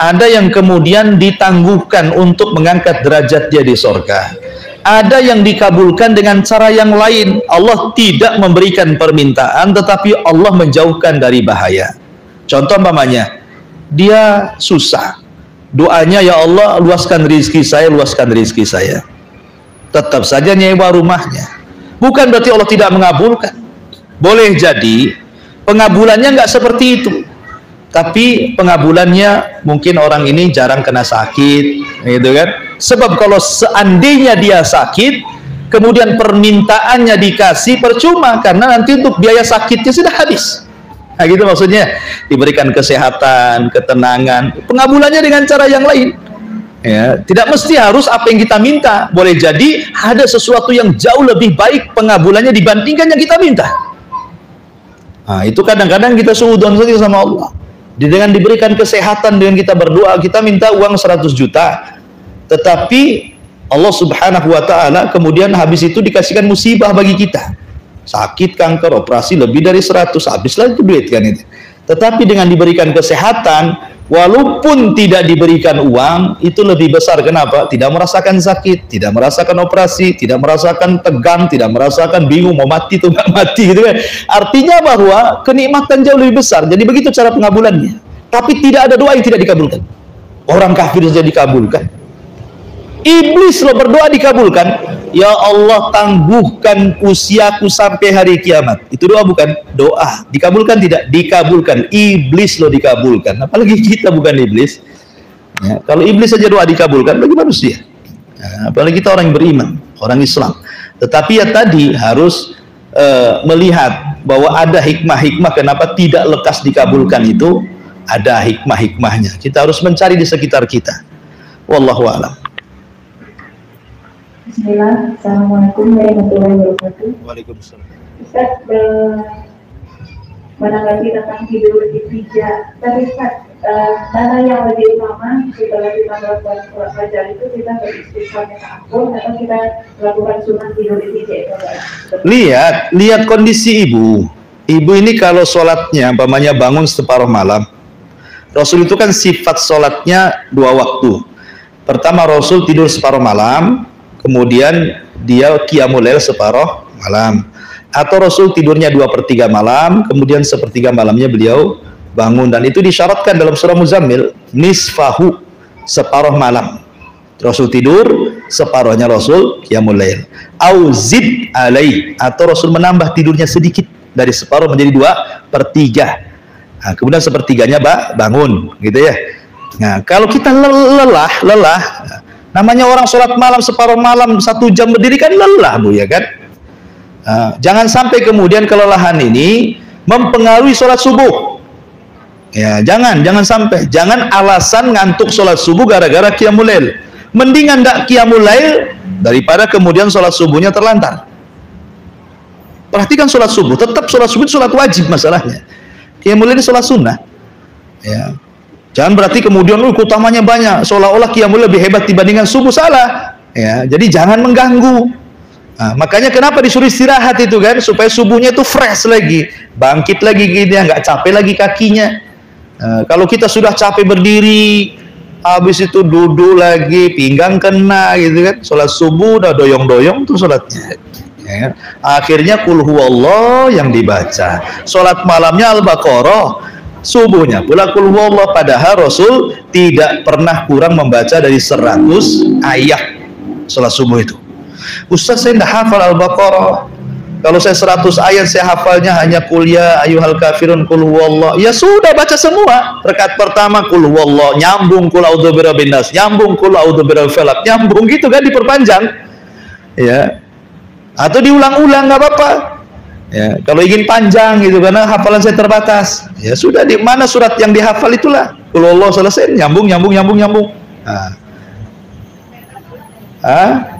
Ada yang kemudian ditangguhkan untuk mengangkat derajat dia di sorga. Ada yang dikabulkan dengan cara yang lain. Allah tidak memberikan permintaan, tetapi Allah menjauhkan dari bahaya. Contoh umpamanya, dia susah, doanya, ya Allah luaskan rizki saya, luaskan rizki saya. Tetap saja nyewa rumahnya. Bukan berarti Allah tidak mengabulkan. Boleh jadi pengabulannya nggak seperti itu, tapi pengabulannya mungkin orang ini jarang kena sakit, gitu kan? Sebab kalau seandainya dia sakit, kemudian permintaannya dikasih, percuma, karena nanti untuk biaya sakitnya sudah habis. Nah, gitu maksudnya, diberikan kesehatan, ketenangan, pengabulannya dengan cara yang lain. Ya, tidak mesti harus apa yang kita minta. Boleh jadi ada sesuatu yang jauh lebih baik pengabulannya dibandingkan yang kita minta. Nah, itu kadang-kadang kita suudzon saja sama Allah. Dengan diberikan kesehatan, dengan kita berdoa, kita minta uang 100 juta. Tetapi Allah Subhanahu wa ta'ala kemudian habis itu dikasihkan musibah bagi kita. Sakit, kanker, operasi lebih dari 100, habislah itu duit kan itu. Tetapi dengan diberikan kesehatan, walaupun tidak diberikan uang, itu lebih besar. Kenapa? Tidak merasakan sakit, tidak merasakan operasi, tidak merasakan tegang, tidak merasakan bingung mau mati atau nggak mati gitu kan. Artinya bahwa kenikmatan jauh lebih besar. Jadi begitu cara pengabulannya. Tapi tidak ada doa yang tidak dikabulkan. Orang kafir saja dikabulkan. Iblis lo berdoa dikabulkan. Ya Allah, tangguhkan usiaku sampai hari kiamat. Itu doa bukan? Doa. Dikabulkan tidak? Dikabulkan. Iblis lo dikabulkan. Apalagi kita bukan iblis. Ya, kalau iblis saja doa dikabulkan, bagi manusia. Ya, apalagi kita orang yang beriman, orang Islam. Tetapi ya tadi harus melihat bahwa ada hikmah-hikmah kenapa tidak lekas dikabulkan itu. Ada hikmah-hikmahnya. Kita harus mencari di sekitar kita. Wallahu a'lam. Bismillah, Assalamualaikum warahmatullahi wabarakatuh. Waalaikumsalam. Ustaz, menanggapi tentang tidur di pijak, tapi Ustaz, mana yang lebih utama setelah kita melakukan sholat fajar itu kita beristighfar minta ampun atau kita melakukan sunat tidur di pijak itu? Lihat kondisi ibu. Ibu ini kalau sholatnya, umpamanya bangun separuh malam. Rasul itu kan sifat sholatnya 2 waktu. Pertama Rasul tidur separuh malam, kemudian dia qiyamul lail separuh malam. Atau Rasul tidurnya 2/3 malam, kemudian 1/3 malamnya beliau bangun. Dan itu disyaratkan dalam surah Muzammil, nisfahu, separuh malam. Rasul tidur, separuhnya Rasul qiyamul lail. Au zid alai, atau Rasul menambah tidurnya sedikit, dari separuh menjadi 2/3. Nah, kemudian 1/3-nya bangun, gitu ya. Nah, kalau kita lelah, namanya orang sholat malam separuh malam 1 jam berdiri kan lelah bu ya kan. Jangan sampai kemudian kelelahan ini mempengaruhi sholat subuh. Ya jangan sampai. Jangan alasan ngantuk sholat subuh gara-gara qiyamul lail. Mendingan ndak qiyamul lail daripada kemudian sholat subuhnya terlantar. Perhatikan sholat subuh, tetap sholat subuh itu sholat wajib masalahnya. Qiyamul lail sholat sunnah. Ya. Jangan berarti kemudian utamanya banyak, seolah-olah qiyamul lebih hebat dibandingkan subuh, salah. Ya, jadi jangan mengganggu. Nah, makanya kenapa disuruh istirahat itu kan, supaya subuhnya itu fresh lagi, bangkit lagi gitu ya, nggak capek lagi kakinya. Kalau kita sudah capek berdiri, habis itu duduk lagi, pinggang kena gitu kan, sholat subuh udah doyong-doyong tuh sholatnya. Ya, akhirnya kul huwallah yang dibaca. Sholat malamnya Al-Baqarah, subuhnya pula kul huwallah. Padahal Rasul tidak pernah kurang membaca dari 100 ayat sholat subuh itu. Ustaz, saya tidak hafal Al-Baqarah. Kalau saya 100 ayat saya hafalnya hanya kul ya ayyuhal kafirun kul huwallah. Ya sudah, baca semua. Rakaat pertama kul huwallah, nyambung kul a'udzu birabbin nas, nyambung kul a'udzu birabbil falaq, nyambung gitu kan, diperpanjang. Ya. Atau diulang-ulang nggak apa-apa. Ya, kalau ingin panjang gitu karena hafalan saya terbatas. Ya sudah, di mana surat yang dihafal itulah. Kul huwallah selesai, nyambung. Nah.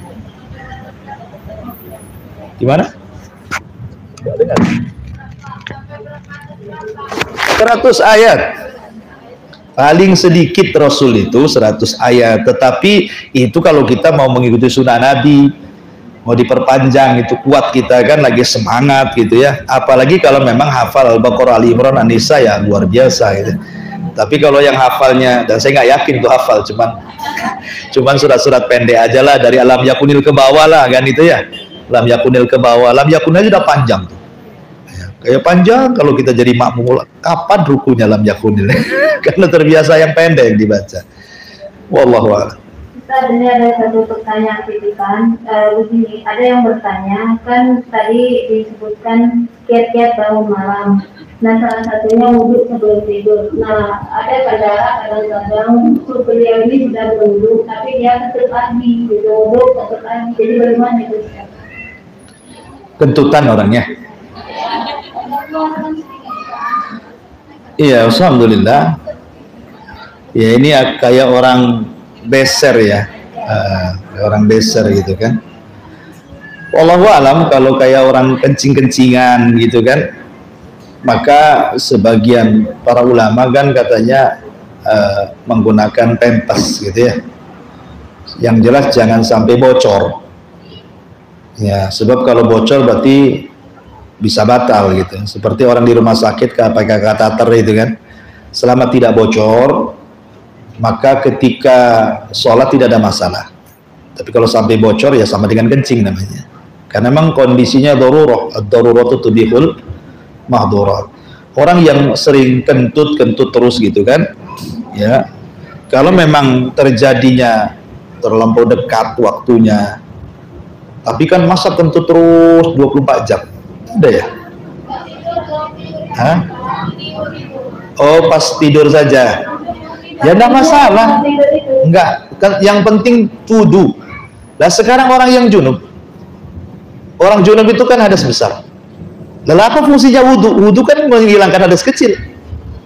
Gimana? 100 ayat. Paling sedikit Rasul itu 100 ayat. Tetapi itu kalau kita mau mengikuti sunnah Nabi, mau diperpanjang, itu kuat kita kan, lagi semangat gitu ya. Apalagi kalau memang hafal Al-Baqarah, Ali Imran, An-Nisa, ya luar biasa gitu. Tapi kalau yang hafalnya, dan saya nggak yakin itu hafal, cuman surat-surat pendek aja lah, dari Alam Yakunil ke bawah lah kan itu ya. Lam Yakunil ke bawah, Lam Yakun aja udah panjang tuh. Ya, kayak panjang kalau kita jadi makmum. Kapan rukunya Lam Yakunil? Karena terbiasa yang pendek yang dibaca. Wallahu a'lam. Ustaz, ini ada satu pertanyaan titipan. Begini, ada yang bertanya, kan tadi disebutkan kiat-kiat bangun malam. Nah, salah satunya wudhu sebelum tidur. Nah, ada kadang-kadang beliau ini sudah berwudhu, tapi dia kentut lagi, gitu, wudhu kentut lagi. Jadi bagaimana itu, Ustaz? Kentutan orangnya. Iya, alhamdulillah. Ya ini kayak orang beser ya, orang beser gitu kan. Wallahu alam, kalau kayak orang kencing-kencingan gitu kan, maka sebagian para ulama kan katanya menggunakan pempes gitu ya. Yang jelas jangan sampai bocor. Ya, sebab kalau bocor berarti bisa batal gitu. Seperti orang di rumah sakit pakai kateter itu kan. Selama tidak bocor, maka ketika sholat tidak ada masalah. Tapi kalau sampai bocor ya sama dengan kencing namanya. Karena memang kondisinya darurah, ad-daruratu tubihul mahdurat. Orang yang sering kentut terus gitu kan, ya. Kalau memang terjadinya terlampau dekat waktunya, tapi kan masa kentut terus 24 jam? Ada ya? Hah? Oh, pas tidur saja. Ya enggak masalah. Enggak, yang penting wudu. Nah, sekarang orang yang junub. Orang junub itu kan hadas besar. Lalu apa fungsinya wudu? Wudu kan menghilangkan hadas kecil.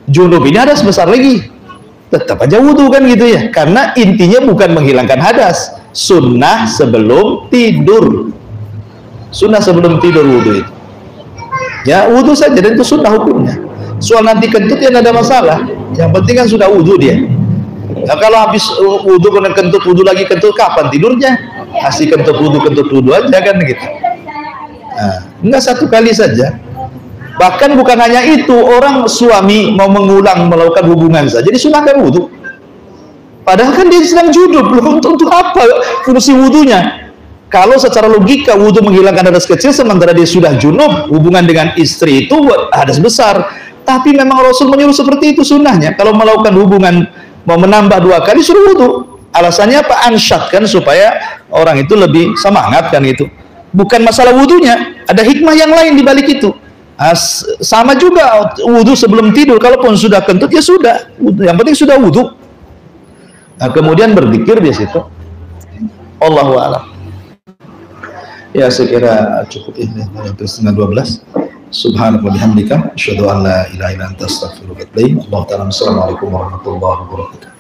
Junub ini hadas besar lagi. Tetap aja wudu kan gitu ya. Karena intinya bukan menghilangkan hadas. Sunnah sebelum tidur. Sunnah sebelum tidur wudu itu. Ya wudu saja, dan itu sunnah hukumnya. Soal nanti kentut ya tidak ada masalah. Yang penting kan sudah wudu dia. Nah, kalau habis wudu kemudian kentut, wudu lagi kentut, kapan tidurnya? Kasih kentut wudu aja kan gitu. Nah, enggak satu kali saja. Bahkan bukan hanya itu, orang suami mau mengulang melakukan hubungan saja disunahkan wudu. Padahal kan dia sedang junub, untuk apa fungsi wudunya? Kalau secara logika wudu menghilangkan hadas kecil, sementara dia sudah junub, hubungan dengan istri itu hadas besar. Tapi memang Rasul menyuruh seperti itu sunnahnya. Kalau melakukan hubungan mau menambah 2 kali suruh wudu. Alasannya apa? Ansyat kan, supaya orang itu lebih semangat kan itu. Bukan masalah wudunya, ada hikmah yang lain di balik itu. Sama juga wudu sebelum tidur, kalaupun sudah kentut ya sudah, yang penting sudah wudu. Nah, kemudian berzikir di situ. Allahu a'lam. Ya, saya kira cukup ini sampai setengah 12. Subhanallah bihamdika, asyhadu an la ilaha illa anta astaghfiruka wa atubu ilaik. Allahu ta'ala, assalamualaikum warahmatullahi wabarakatuh.